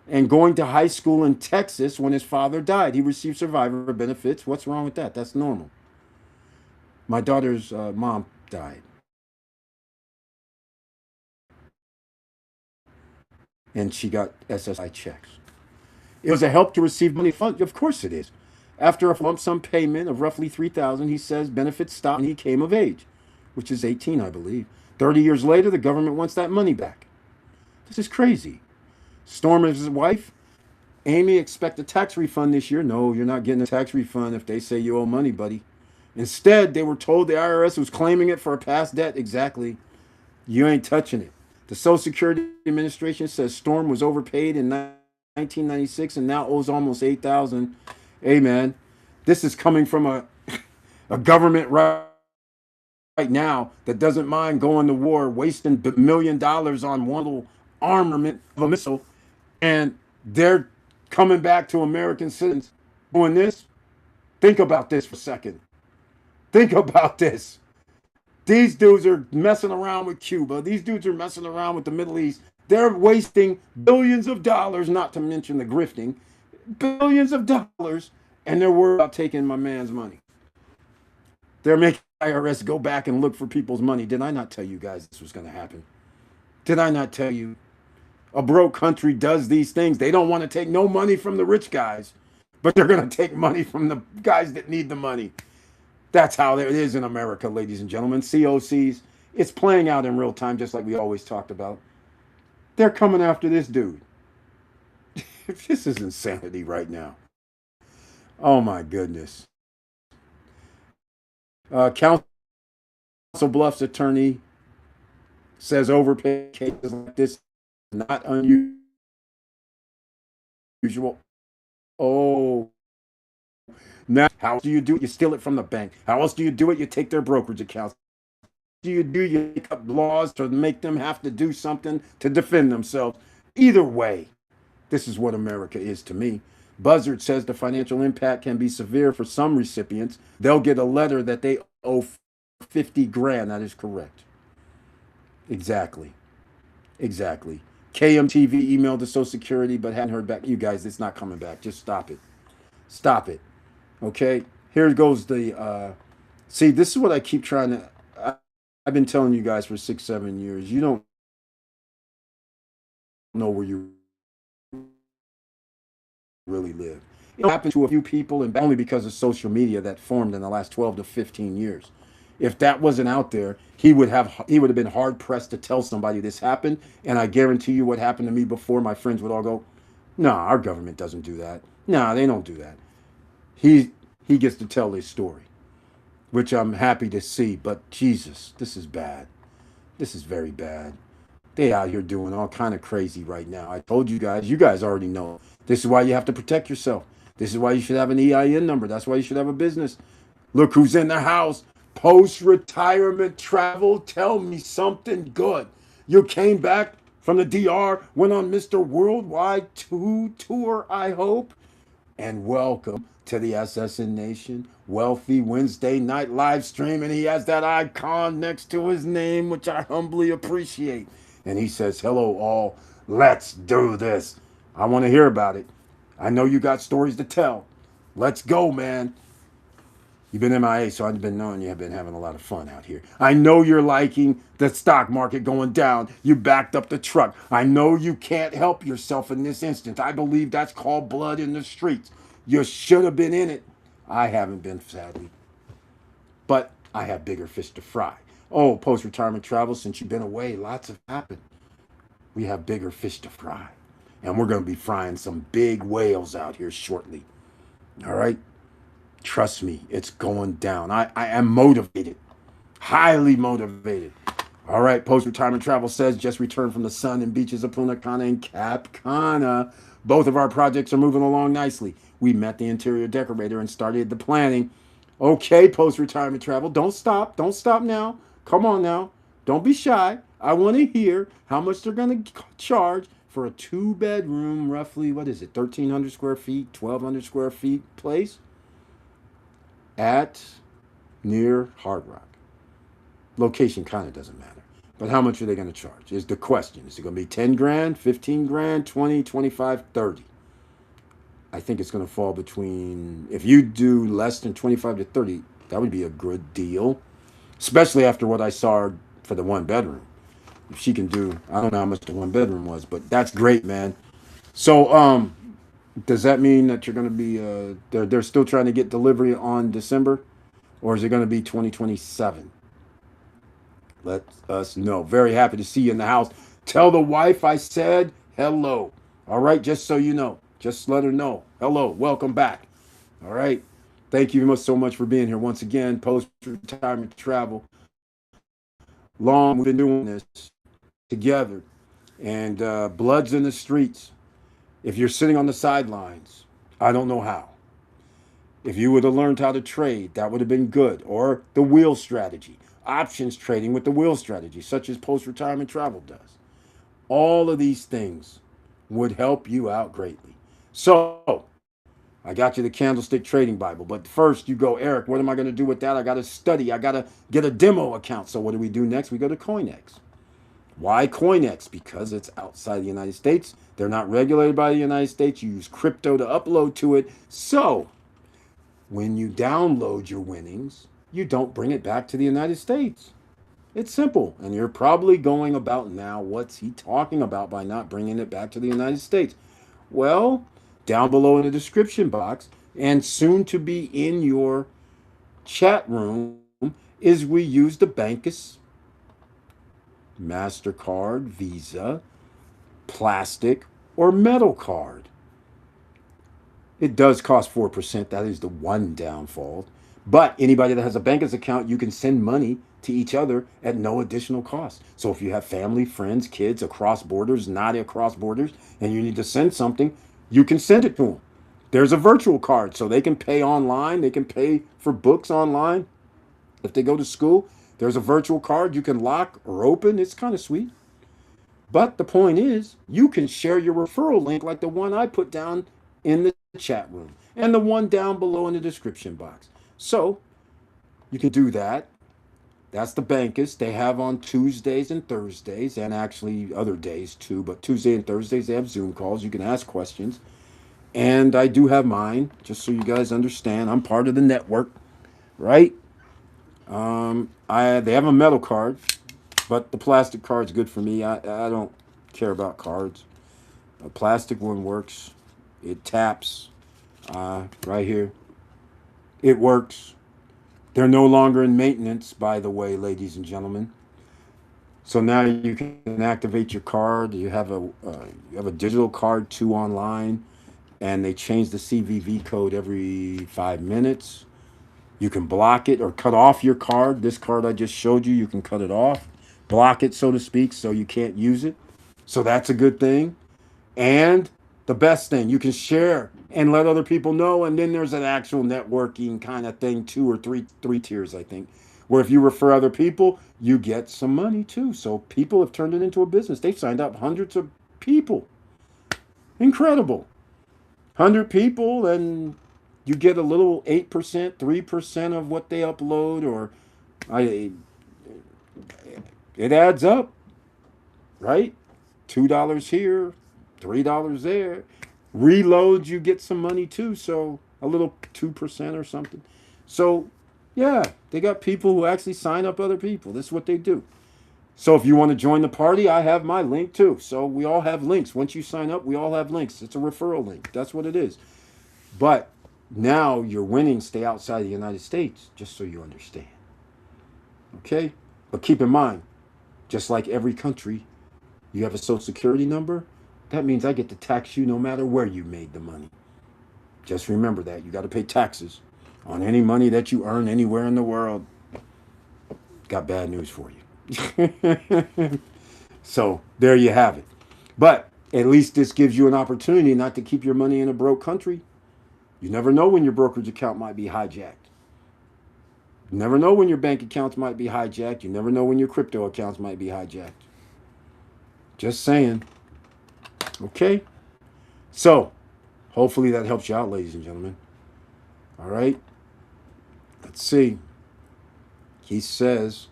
[SPEAKER 1] And going to high school in Texas when his father died. He received survivor benefits. What's wrong with that? That's normal. My daughter's mom died. And she got SSI checks. It was a help to receive money funds. Of course it is. After a lump sum payment of roughly $3,000, he says benefits stopped when he came of age, which is 18, I believe. 30 years later, the government wants that money back. This is crazy. Storm and his wife, Amy, expect a tax refund this year. No, you're not getting a tax refund if they say you owe money, buddy. Instead, they were told the IRS was claiming it for a past debt. Exactly. You ain't touching it. The Social Security Administration says Storm was overpaid in 1996 and now owes almost 8,000. Hey man, this is coming from a government right now that doesn't mind going to war, wasting $1 million on one little armament of a missile, and they're coming back to American citizens doing this. Think about this for a second. Think about this. These dudes are messing around with Cuba. These dudes are messing around with the Middle East. They're wasting billions of dollars, not to mention the grifting, billions of dollars, and they're worried about taking my man's money. They're making IRS go back and look for people's money. Did I not tell you guys this was going to happen? Did I not tell you? A broke country does these things. They don't want to take no money from the rich guys, but they're going to take money from the guys that need the money. That's how it is in America, ladies and gentlemen. COCs, it's playing out in real time, just like we always talked about. They're coming after this dude. This is insanity right now. Oh my goodness. Council Bluffs attorney says overpaid cases like this not unusual. Oh, now how do you do it? You steal it from the bank. How else do you do it? You take their brokerage accounts. You make up laws to make them have to do something to defend themselves. Either way, this is what America is to me. Buzzard says the financial impact can be severe for some recipients. They'll get a letter that they owe 50 grand. That is correct. Exactly. Exactly. KMTV emailed to Social Security but hadn't heard back. You guys, it's not coming back. Just stop it. Stop it. Okay? Here goes the. See, this is what I keep trying to. I've been telling you guys for 6, 7 years. You don't know where you really live. It happened to a few people, and only because of social media that formed in the last 12 to 15 years. If that wasn't out there, he would have been hard pressed to tell somebody this happened. And I guarantee you, what happened to me before, my friends would all go, "No, our government doesn't do that. No, they don't do that." He he gets to tell his story, which I'm happy to see. But Jesus, this is bad. This is very bad. They out here doing all kind of crazy right now. I told you guys. You guys already know. This is why you have to protect yourself. This is why you should have an EIN number. That's why you should have a business. Look who's in the house. Post retirement travel. Tell me something good. You came back from the DR, went on Mr. Worldwide tour, I hope. And welcome to the SSN Nation Wealthy Wednesday night live stream. And he has that icon next to his name, which I humbly appreciate. And he says, "Hello, all. Let's do this." I want to hear about it. I know you got stories to tell. Let's go, man. You've been MIA, so I've been knowing you've been having a lot of fun out here. I know you're liking the stock market going down. You backed up the truck. I know you can't help yourself in this instance. I believe that's called blood in the streets. You should have been in it. I haven't been, sadly. But I have bigger fish to fry. Oh, post-retirement travel, since you've been away, lots have happened. We have bigger fish to fry. And we're going to be frying some big whales out here shortly. All right? Trust me, it's going down. I am motivated, highly motivated. All right, post-retirement travel says just returned from the sun and beaches of Punta Cana and Cap Cana. Both of our projects are moving along nicely. We met the interior decorator and started the planning. Okay, post-retirement travel, don't stop. Don't stop now. Come on now. Don't be shy. I want to hear how much they're going to charge for a 2-bedroom, roughly, what is it, 1,300 square feet, 1,200 square feet place at near Hard Rock. Location kind of doesn't matter. But how much are they going to charge is the question. Is it going to be 10 grand, 15 grand, 20, 25, 30? I think it's going to fall between, if you do less than 25 to 30, that would be a good deal. Especially after what I saw for the 1-bedroom. If she can do, I don't know how much the 1-bedroom was, but that's great, man. So, does that mean that you're going to be, they're still trying to get delivery on December? Or is it going to be 2027? Let us know. Very happy to see you in the house. Tell the wife I said hello. All right, just so you know. Just let her know. Hello, welcome back. All right. Thank you so much for being here once again. Post-retirement travel. Long we've been doing this together. And blood's in the streets. If you're sitting on the sidelines, I don't know how. If you would have learned how to trade, that would have been good. Or the wheel strategy, options trading with the wheel strategy, such as post-retirement travel does. All of these things would help you out greatly. So, I got you the Candlestick Trading Bible. But first, you go, Eric, what am I going to do with that? I got to study. I got to get a demo account. So what do we do next? We go to CoinEx. Why CoinEx? Because it's outside the United States. They're not regulated by the United States. You use crypto to upload to it. So when you download your winnings, you don't bring it back to the United States. It's simple. And you're probably going about now, what's he talking about by not bringing it back to the United States? Well, down below in the description box and soon to be in your chat room is we use the Bankus MasterCard, Visa, plastic, or metal card. It does cost 4%. That is the one downfall. But anybody that has a Bankus account, you can send money to each other at no additional cost. So if you have family, friends, kids across borders, not across borders, and you need to send something, you can send it to them. There's a virtual card, so they can pay online. They can pay for books online. If they go to school, there's a virtual card you can lock or open. It's kind of sweet. But the point is, you can share your referral link like the one I put down in the chat room and the one down below in the description box. So you can do that. That's the Bankus. They have on Tuesdays and Thursdays, and actually other days too, but Tuesday and Thursdays they have Zoom calls. You can ask questions. And I do have mine, just so you guys understand. I'm part of the network, right? They have a metal card, but the plastic card's good for me. I don't care about cards. A plastic one works. It taps right here. It works. They're no longer in maintenance, by the way, ladies and gentlemen. So now you can activate your card. You have a digital card too online, and they change the CVV code every 5 minutes. You can block it or cut off your card. This card I just showed you, you can cut it off, block it, so to speak, so you can't use it. So that's a good thing. And the best thing, you can share and let other people know. And then there's an actual networking kind of thing, two or three tiers, I think, where if you refer other people, you get some money too. So people have turned it into a business. They've signed up hundreds of people. Incredible. 100 people, and you get a little 8%, 3% of what they upload, or I, it adds up, right? $2 here, $3 there. Reloads, you get some money too, so a little 2% or something. So, yeah, they got people who actually sign up other people. This is what they do. So if you want to join the party, I have my link too. So we all have links. Once you sign up, we all have links. It's a referral link. That's what it is. But now your winnings stay outside the United States, just so you understand. Okay? But keep in mind, just like every country, you have a social security number. That means I get to tax you no matter where you made the money. Just remember that. You got to pay taxes on any money that you earn anywhere in the world. Got bad news for you. So there you have it. But at least this gives you an opportunity not to keep your money in a broke country. You never know when your brokerage account might be hijacked. You never know when your bank accounts might be hijacked. You never know when your crypto accounts might be hijacked. Just saying. Okay? So, hopefully that helps you out, ladies and gentlemen. All right? Let's see. He says,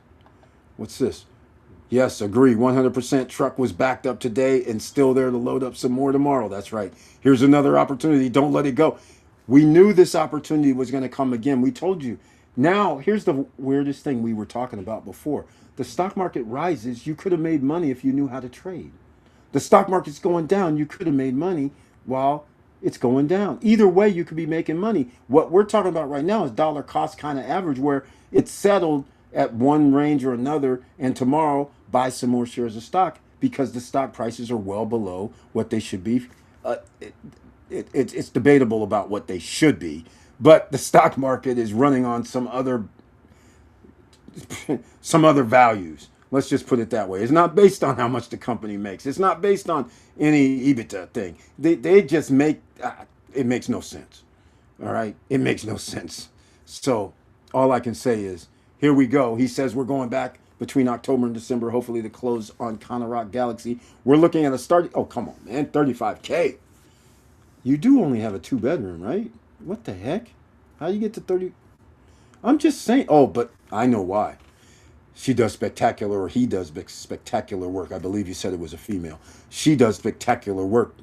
[SPEAKER 1] what's this? Yes, agree. 100% truck was backed up today and still there to load up some more tomorrow. That's right. Here's another opportunity. Don't let it go. We knew this opportunity was going to come again. We told you. Now, here's the weirdest thing we were talking about before. The stock market rises. You could have made money if you knew how to trade. The stock market's going down. You could have made money while it's going down. Either way, you could be making money. What we're talking about right now is dollar cost kind of average, where it's settled at one range or another, and tomorrow buy some more shares of stock because the stock prices are well below what they should be. Uh, it, it's debatable about what they should be, but the stock market is running on some other values. Let's just put it that way. It's not based on how much the company makes. It's not based on any EBITDA thing. They just make it makes no sense. All right, it makes no sense. So all I can say is here we go. He says we're going back between October and December, hopefully to close on Rock Galaxy. We're looking at a start. Oh, come on, man. 35K. You do only have a 2-bedroom, right? What the heck? How you get to 30? I'm just saying. Oh, but I know why. She does spectacular, or he does spectacular work. I believe you said it was a female. She does spectacular work.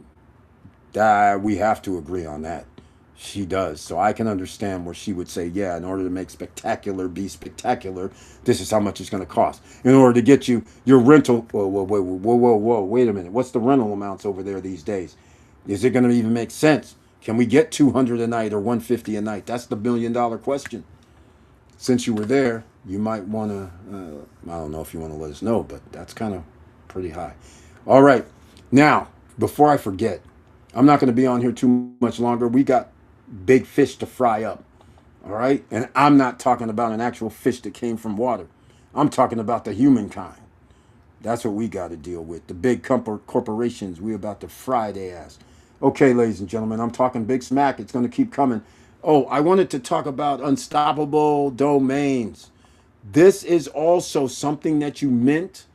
[SPEAKER 1] We have to agree on that. She does. So I can understand where she would say, yeah, in order to make spectacular be spectacular, this is how much it's going to cost. In order to get you your rental, whoa, wait a minute. What's the rental amounts over there these days? Is it going to even make sense? Can we get 200 a night or 150 a night? That's the $1 million question. Since you were there, you might want to, I don't know if you want to let us know, but that's kind of pretty high. All right. Now, before I forget, I'm not going to be on here too much longer. We got big fish to fry up. All right. And I'm not talking about an actual fish that came from water. I'm talking about the humankind. That's what we got to deal with. The big corporations, we about to fry their ass. Okay, ladies and gentlemen, I'm talking big smack. It's going to keep coming. Oh, I wanted to talk about unstoppable domains. This is also something that you mint.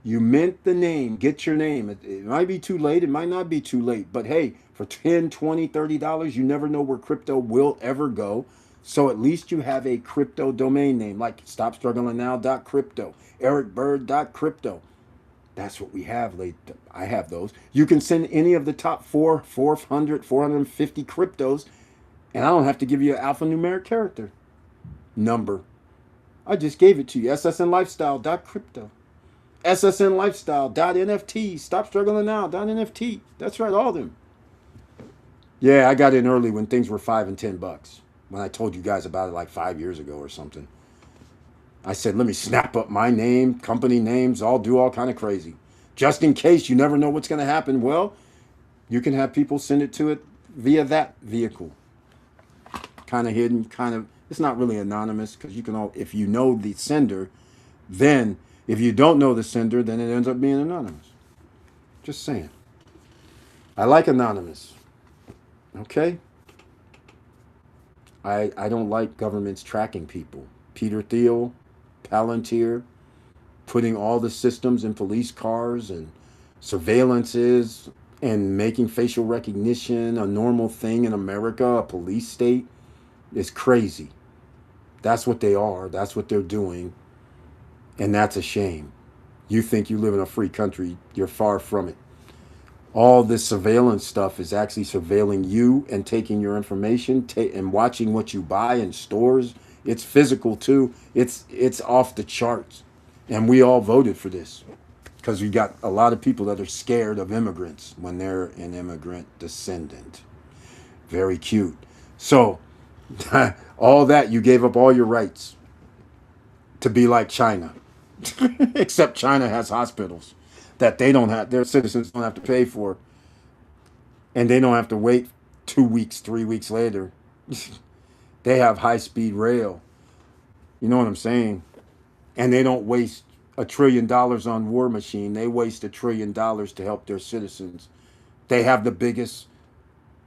[SPEAKER 1] You mint the name. Get your name. It might be too late. It might not be too late. But hey, for 10, 20, $30, you never know where crypto will ever go. So at least you have a crypto domain name like stopstrugglingnow.crypto, ericbird.crypto. That's what we have. I have those. You can send any of the top 400, 450 cryptos, and I don't have to give you an alphanumeric character number. I just gave it to you. ssnlifestyle.crypto. ssnlifestyle.nft. Stop struggling now.nft. That's right, all of them. Yeah, I got in early when things were $5 and $10. When I told you guys about it like 5 years ago or something. I said, let me snap up my name, company names, I'll do all kind of crazy. Just in case you never know what's going to happen. Well, you can have people send it to it via that vehicle. Kind of hidden, kind of, it's not really anonymous because you can all, if you know the sender, then if you don't know the sender, then it ends up being anonymous. Just saying. I like anonymous. Okay? I don't like governments tracking people. Peter Thiel, Palantir, putting all the systems in police cars and surveillances and making facial recognition a normal thing in America, a police state, is crazy. That's what they are. That's what they're doing. And that's a shame. You think you live in a free country, you're far from it. All this surveillance stuff is actually surveilling you and taking your information and watching what you buy in stores. It's physical too. It's off the charts. And we all voted for this because we got a lot of people that are scared of immigrants when they're an immigrant descendant. Very cute. So all that, you gave up all your rights to be like China. Except China has hospitals that they don't have, their citizens don't have to pay for, and they don't have to wait 2 weeks, 3 weeks later. They have high speed rail. You know what I'm saying? And they don't waste $1 trillion on war machine. They waste $1 trillion to help their citizens. They have the biggest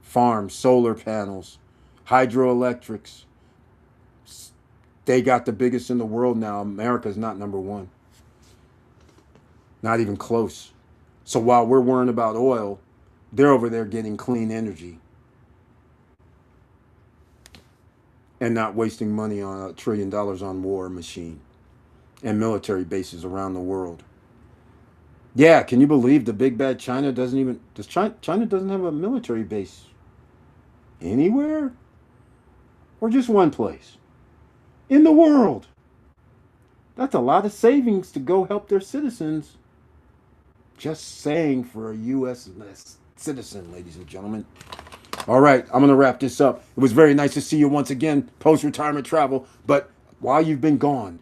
[SPEAKER 1] farms, solar panels, hydroelectrics. They got the biggest in the world now. America's not number one. Not even close. So while we're worrying about oil, they're over there getting clean energy and not wasting money on $1 trillion on war machine and military bases around the world. Yeah, can you believe the big bad China doesn't even, does China doesn't have a military base anywhere? Or just one place? In the world. That's a lot of savings to go help their citizens. Just saying, for a U.S. citizen, ladies and gentlemen. All right, I'm going to wrap this up. It was very nice to see you once again, post-retirement travel. But while you've been gone,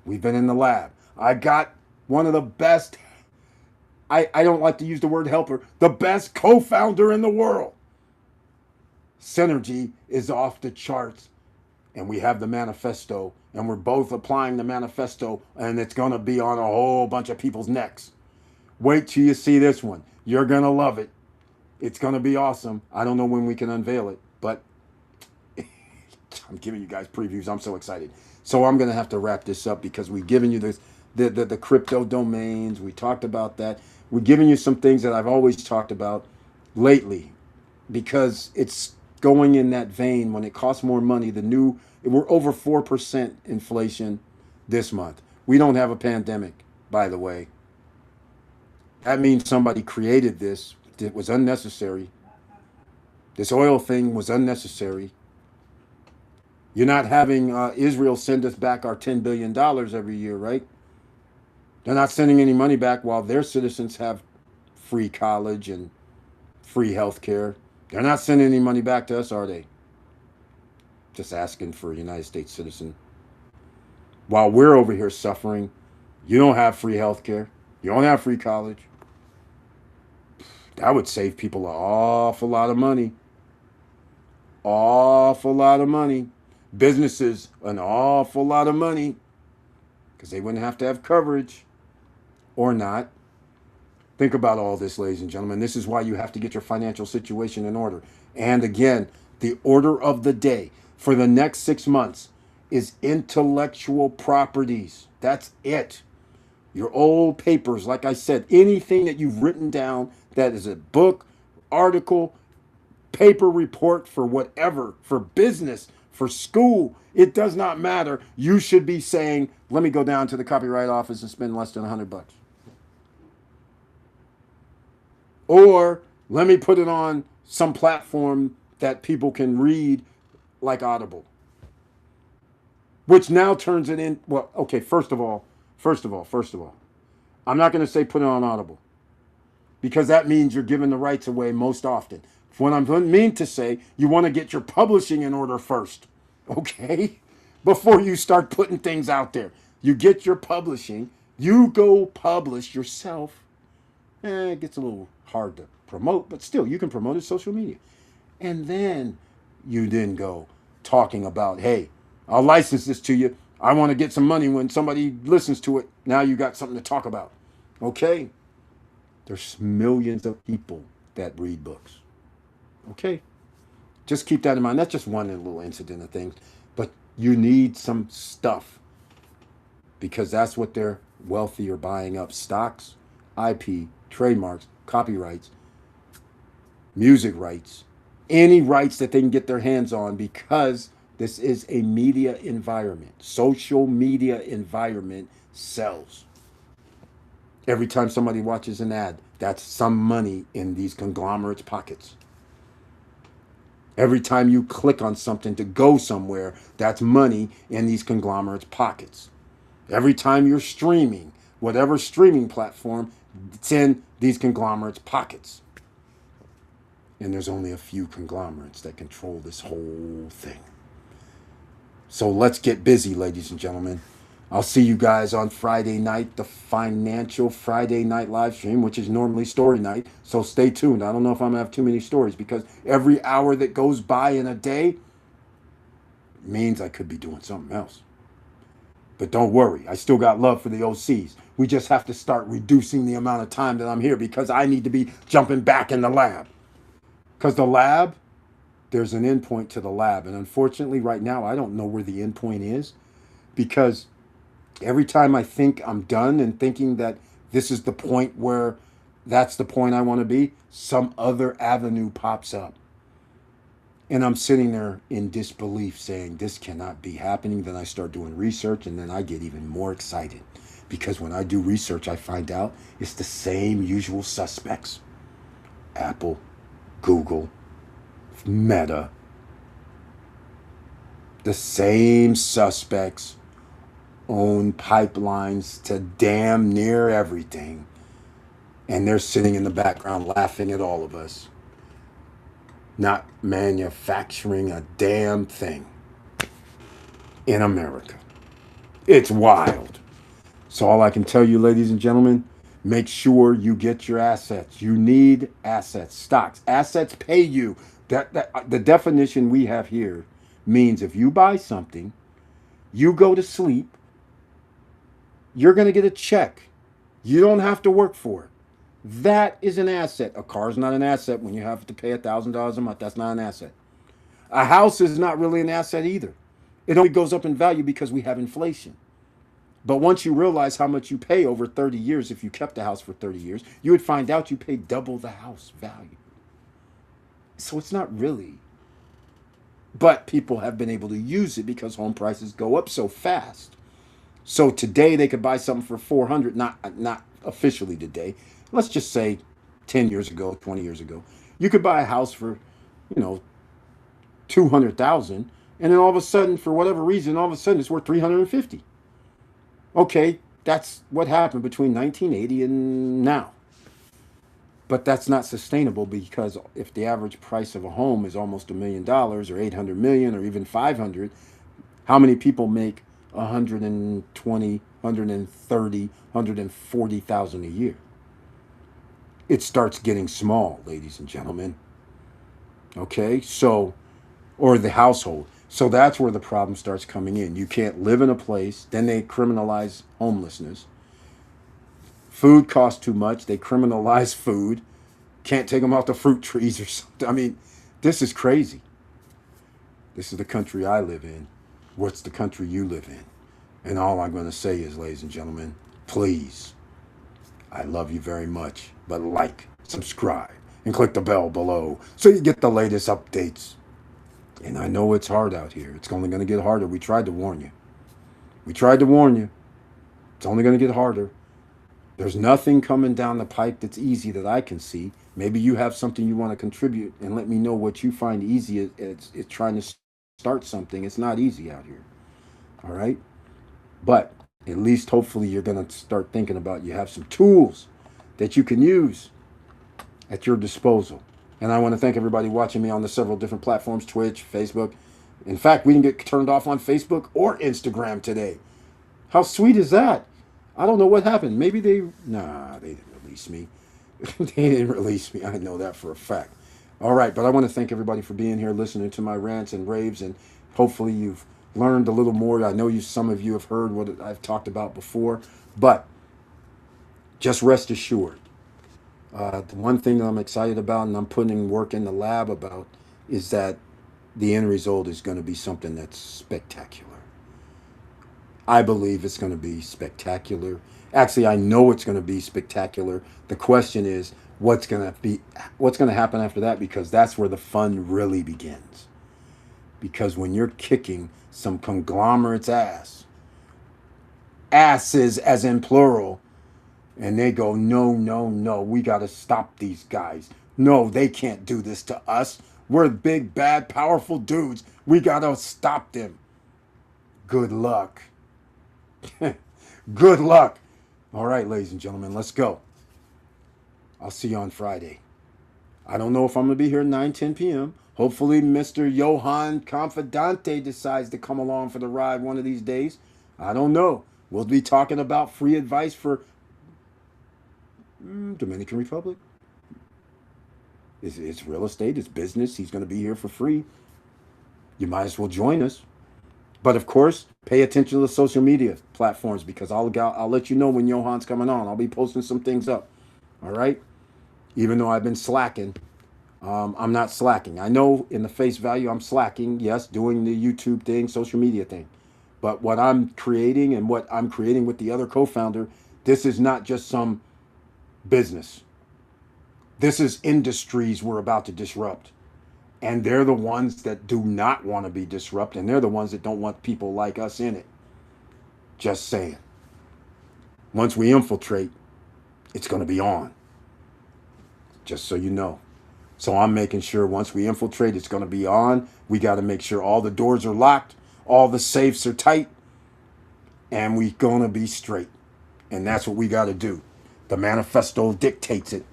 [SPEAKER 1] we've been in the lab. I got one of the best, I don't like to use the word helper, the best co-founder in the world. Synergy is off the charts. And we have the manifesto, and we're both applying the manifesto, and it's going to be on a whole bunch of people's necks. Wait till you see this one. You're going to love it. It's going to be awesome. I don't know when we can unveil it, but I'm giving you guys previews. I'm so excited. So I'm going to have to wrap this up because we've given you this, the crypto domains. We talked about that. We're giving you some things that I've always talked about lately because it's going in that vein. When it costs more money, we're over 4% inflation this month. We don't have a pandemic, by the way. That means somebody created this. It was unnecessary. This oil thing was unnecessary. You're not having Israel send us back our $10 billion every year, right? They're not sending any money back while their citizens have free college and free health care. They're not sending any money back to us, are they? Just asking for a United States citizen. While we're over here suffering, you don't have free health care. You don't have free college. That would save people an awful lot of money. Awful lot of money. Businesses, an awful lot of money. Because they wouldn't have to have coverage. Or not. Think about all this, ladies and gentlemen. This is why you have to get your financial situation in order. And again, the order of the day for the next 6 months is intellectual properties. That's it. Your old papers, like I said, anything that you've written down that is a book, article, paper report for whatever, for business, for school, it does not matter. You should be saying, let me go down to the copyright office and spend less than $100. Or let me put it on some platform that people can read, like Audible. Which now turns it in. Well, okay, first of all, I'm not going to say put it on Audible, because that means you're giving the rights away most often. What I mean to say, you want to get your publishing in order first, okay? Before you start putting things out there. You get your publishing, you go publish yourself. It gets a little hard to promote, but still, you can promote it social media. And then you then go talking about, hey, I'll license this to you. I want to get some money when somebody listens to it. Now you got something to talk about. Okay? There's millions of people that read books. Okay? Just keep that in mind. That's just one little incident of things. But you need some stuff, because that's what they're wealthy or buying up. Stocks, IP, trademarks, copyrights, music rights, any rights that they can get their hands on, because this is a media environment. Social media environment sells. Every time somebody watches an ad, that's some money in these conglomerates' pockets. Every time you click on something to go somewhere, that's money in these conglomerates' pockets. Every time you're streaming, whatever streaming platform, it's in these conglomerates' pockets. And there's only a few conglomerates that control this whole thing. So let's get busy, ladies and gentlemen. I'll see you guys on Friday night, the Financial Friday Night live stream, which is normally story night. So stay tuned. I don't know if I'm going to have too many stories, because every hour that goes by in a day means I could be doing something else. But don't worry, I still got love for the OCs. We just have to start reducing the amount of time that I'm here, because I need to be jumping back in the lab. Because the lab, there's an endpoint to the lab. And unfortunately, right now, I don't know where the endpoint is, because every time I think I'm done and thinking that this is the point where that's the point I want to be, some other avenue pops up. And I'm sitting there in disbelief saying, this cannot be happening. Then I start doing research, and then I get even more excited, because when I do research, I find out it's the same usual suspects. Apple, Google, Meta. The same suspects own pipelines to damn near everything. And they're sitting in the background laughing at all of us, not manufacturing a damn thing in America. It's wild. So all I can tell you, ladies and gentlemen, make sure you get your assets. You need assets, stocks. Assets pay you. The definition we have here means if you buy something, you go to sleep, you're going to get a check. You don't have to work for it. That is an asset. A car is not an asset when you have to pay $1,000 a month. That's not an asset. A house is not really an asset either. It only goes up in value because we have inflation. But once you realize how much you pay over 30 years, if you kept the house for 30 years, you would find out you pay double the house value. So it's not really but people have been able to use it because home prices go up so fast. So today they could buy something for 400, not officially today. Let's just say 10 years ago, 20 years ago, you could buy a house for, you know, 200,000, and then all of a sudden, for whatever reason, all of a sudden it's worth 350. Okay, that's what happened between 1980 and now. But that's not sustainable, because if the average price of a home is almost $1 million or 800 million or even 500, how many people make 120, 130, 140,000 a year? It starts getting small, ladies and gentlemen. Okay, so, or the household. So that's where the problem starts coming in. You can't live in a place, then they criminalize homelessness. Food costs too much, they criminalize food. Can't take them off the fruit trees or something. I mean, this is crazy. This is the country I live in. What's the country you live in? And all I'm going to say is, ladies and gentlemen, please, I love you very much, but like, subscribe, and click the bell below so you get the latest updates. And I know it's hard out here. It's only going to get harder. We tried to warn you. We tried to warn you. It's only going to get harder. There's nothing coming down the pike that's easy that I can see. Maybe you have something you want to contribute and let me know what you find easy. It's trying to start something. It's not easy out here. All right? But at least hopefully you're going to start thinking about, you have some tools that you can use at your disposal. And I want to thank everybody watching me on the several different platforms, Twitch, Facebook. In fact, we didn't get turned off on Facebook or Instagram today. How sweet is that? I don't know what happened. Maybe they didn't release me. They didn't release me. I know that for a fact. All right, but I want to thank everybody for being here, listening to my rants and raves, and hopefully you've learned a little more. I know some of you have heard what I've talked about before, but just rest assured. The one thing that I'm excited about, and I'm putting work in the lab about, is that the end result is going to be something that's spectacular. I believe it's going to be spectacular. Actually, I know it's going to be spectacular. The question is, what's going to happen after that, because that's where the fun really begins. Because when you're kicking some conglomerate's asses as in plural, and they go, no, no, no, we got to stop these guys. No, they can't do this to us. We're big, bad, powerful dudes. We got to stop them. Good luck. Good luck. All right, ladies and gentlemen, let's go. I'll see you on Friday. I don't know if I'm going to be here at 9:10 p.m. Hopefully, Mr. Johan Confidante decides to come along for the ride one of these days. I don't know. We'll be talking about free advice for Dominican Republic. It's real estate. It's business. He's going to be here for free. You might as well join us. But of course, pay attention to the social media platforms, because I'll let you know when Johan's coming on. I'll be posting some things up. All right? Even though I've been slacking, I'm not slacking. I know in the face value I'm slacking, yes, doing the YouTube thing, social media thing. But what I'm creating and what I'm creating with the other co-founder, this is not just some business. This is industries we're about to disrupt. And they're the ones that do not want to be disrupted. And they're the ones that don't want people like us in it. Just saying. Once we infiltrate, it's going to be on. Just so you know. So I'm making sure once we infiltrate, it's going to be on. We got to make sure all the doors are locked, all the safes are tight, and we're going to be straight. And that's what we got to do. The manifesto dictates it.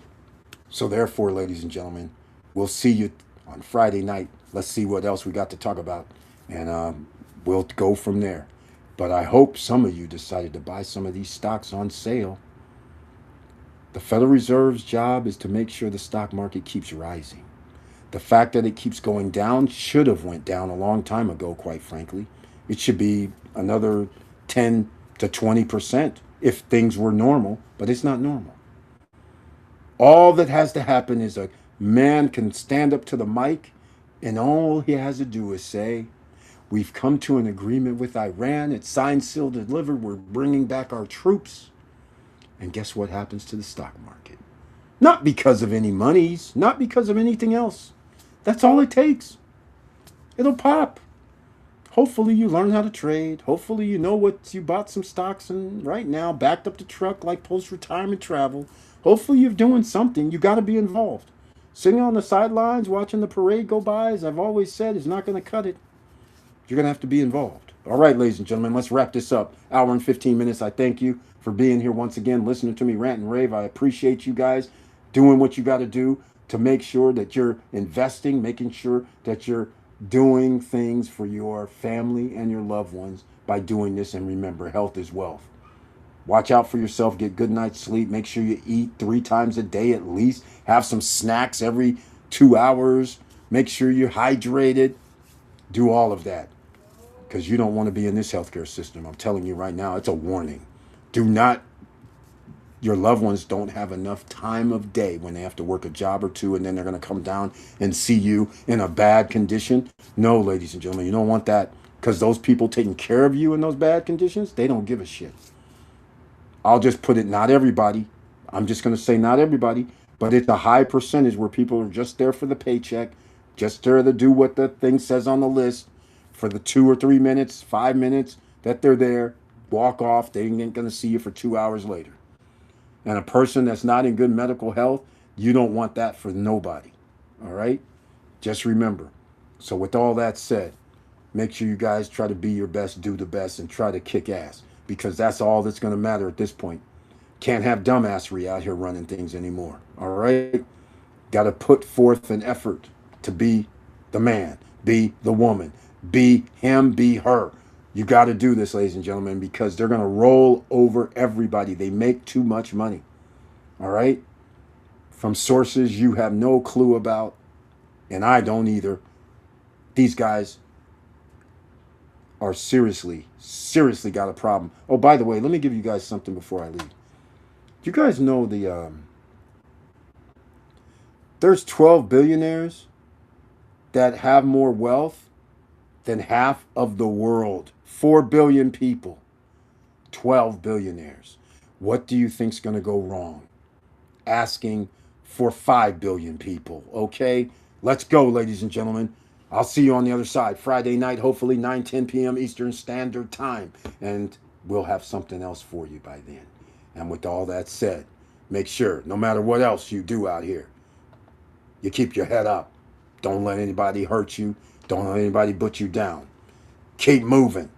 [SPEAKER 1] So therefore, ladies and gentlemen, we'll see you on Friday night. Let's see what else we got to talk about. And we'll go from there. But I hope some of you decided to buy some of these stocks on sale. The Federal Reserve's job is to make sure the stock market keeps rising. The fact that it keeps going down should have went down a long time ago, quite frankly. It should be another 10 to 20% if things were normal, but it's not normal. All that has to happen is a man can stand up to the mic, and all he has to do is say, we've come to an agreement with Iran. It's signed, sealed, delivered. We're bringing back our troops. And guess what happens to the stock market? Not because of any monies, not because of anything else. That's all it takes. It'll pop. Hopefully you learn how to trade. Hopefully you know what you bought some stocks and right now backed up the truck like post-retirement travel. Hopefully you're doing something. You got to be involved. Sitting on the sidelines watching the parade go by, as I've always said, is not going to cut it. You're going to have to be involved. All right, ladies and gentlemen, let's wrap this up. Hour and 15 minutes. I thank you for being here once again, listening to me rant and rave. I appreciate you guys doing what you got to do to make sure that you're investing, making sure that you're doing things for your family and your loved ones by doing this. And remember, health is wealth. Watch out for yourself. Get good night's sleep. Make sure you eat 3 times a day at least. Have some snacks every 2 hours. Make sure you're hydrated. Do all of that because you don't want to be in this healthcare system. I'm telling you right now, it's a warning. Do not, your loved ones don't have enough time of day when they have to work a job or two and then they're going to come down and see you in a bad condition. No, ladies and gentlemen, you don't want that because those people taking care of you in those bad conditions, they don't give a shit. I'll just put it, not everybody. I'm just going to say not everybody, but it's a high percentage where people are just there for the paycheck, just there to do what the thing says on the list for the 2 or 3 minutes, 5 minutes that they're there, walk off. They ain't going to see you for 2 hours later. And a person that's not in good medical health, you don't want that for nobody. All right? Just remember. So, with all that said, make sure you guys try to be your best, do the best, and try to kick ass because that's all that's going to matter at this point. Can't have dumbassery out here running things anymore. All right? Got to put forth an effort to be the man, be the woman, be him, be her. You got to do this, ladies and gentlemen, because they're going to roll over everybody. They make too much money. All right? From sources you have no clue about, and I don't either. These guys are seriously, seriously got a problem. Oh, by the way, let me give you guys something before I leave. Do you guys know there's 12 billionaires that have more wealth than half of the world? 4 billion people, 12 billionaires. What do you think's going to go wrong? Asking for 5 billion people, okay? Let's go, ladies and gentlemen. I'll see you on the other side Friday night, hopefully 9:10 p.m. Eastern Standard Time. And we'll have something else for you by then. And with all that said, make sure, no matter what else you do out here, you keep your head up. Don't let anybody hurt you. Don't let anybody put you down. Keep moving.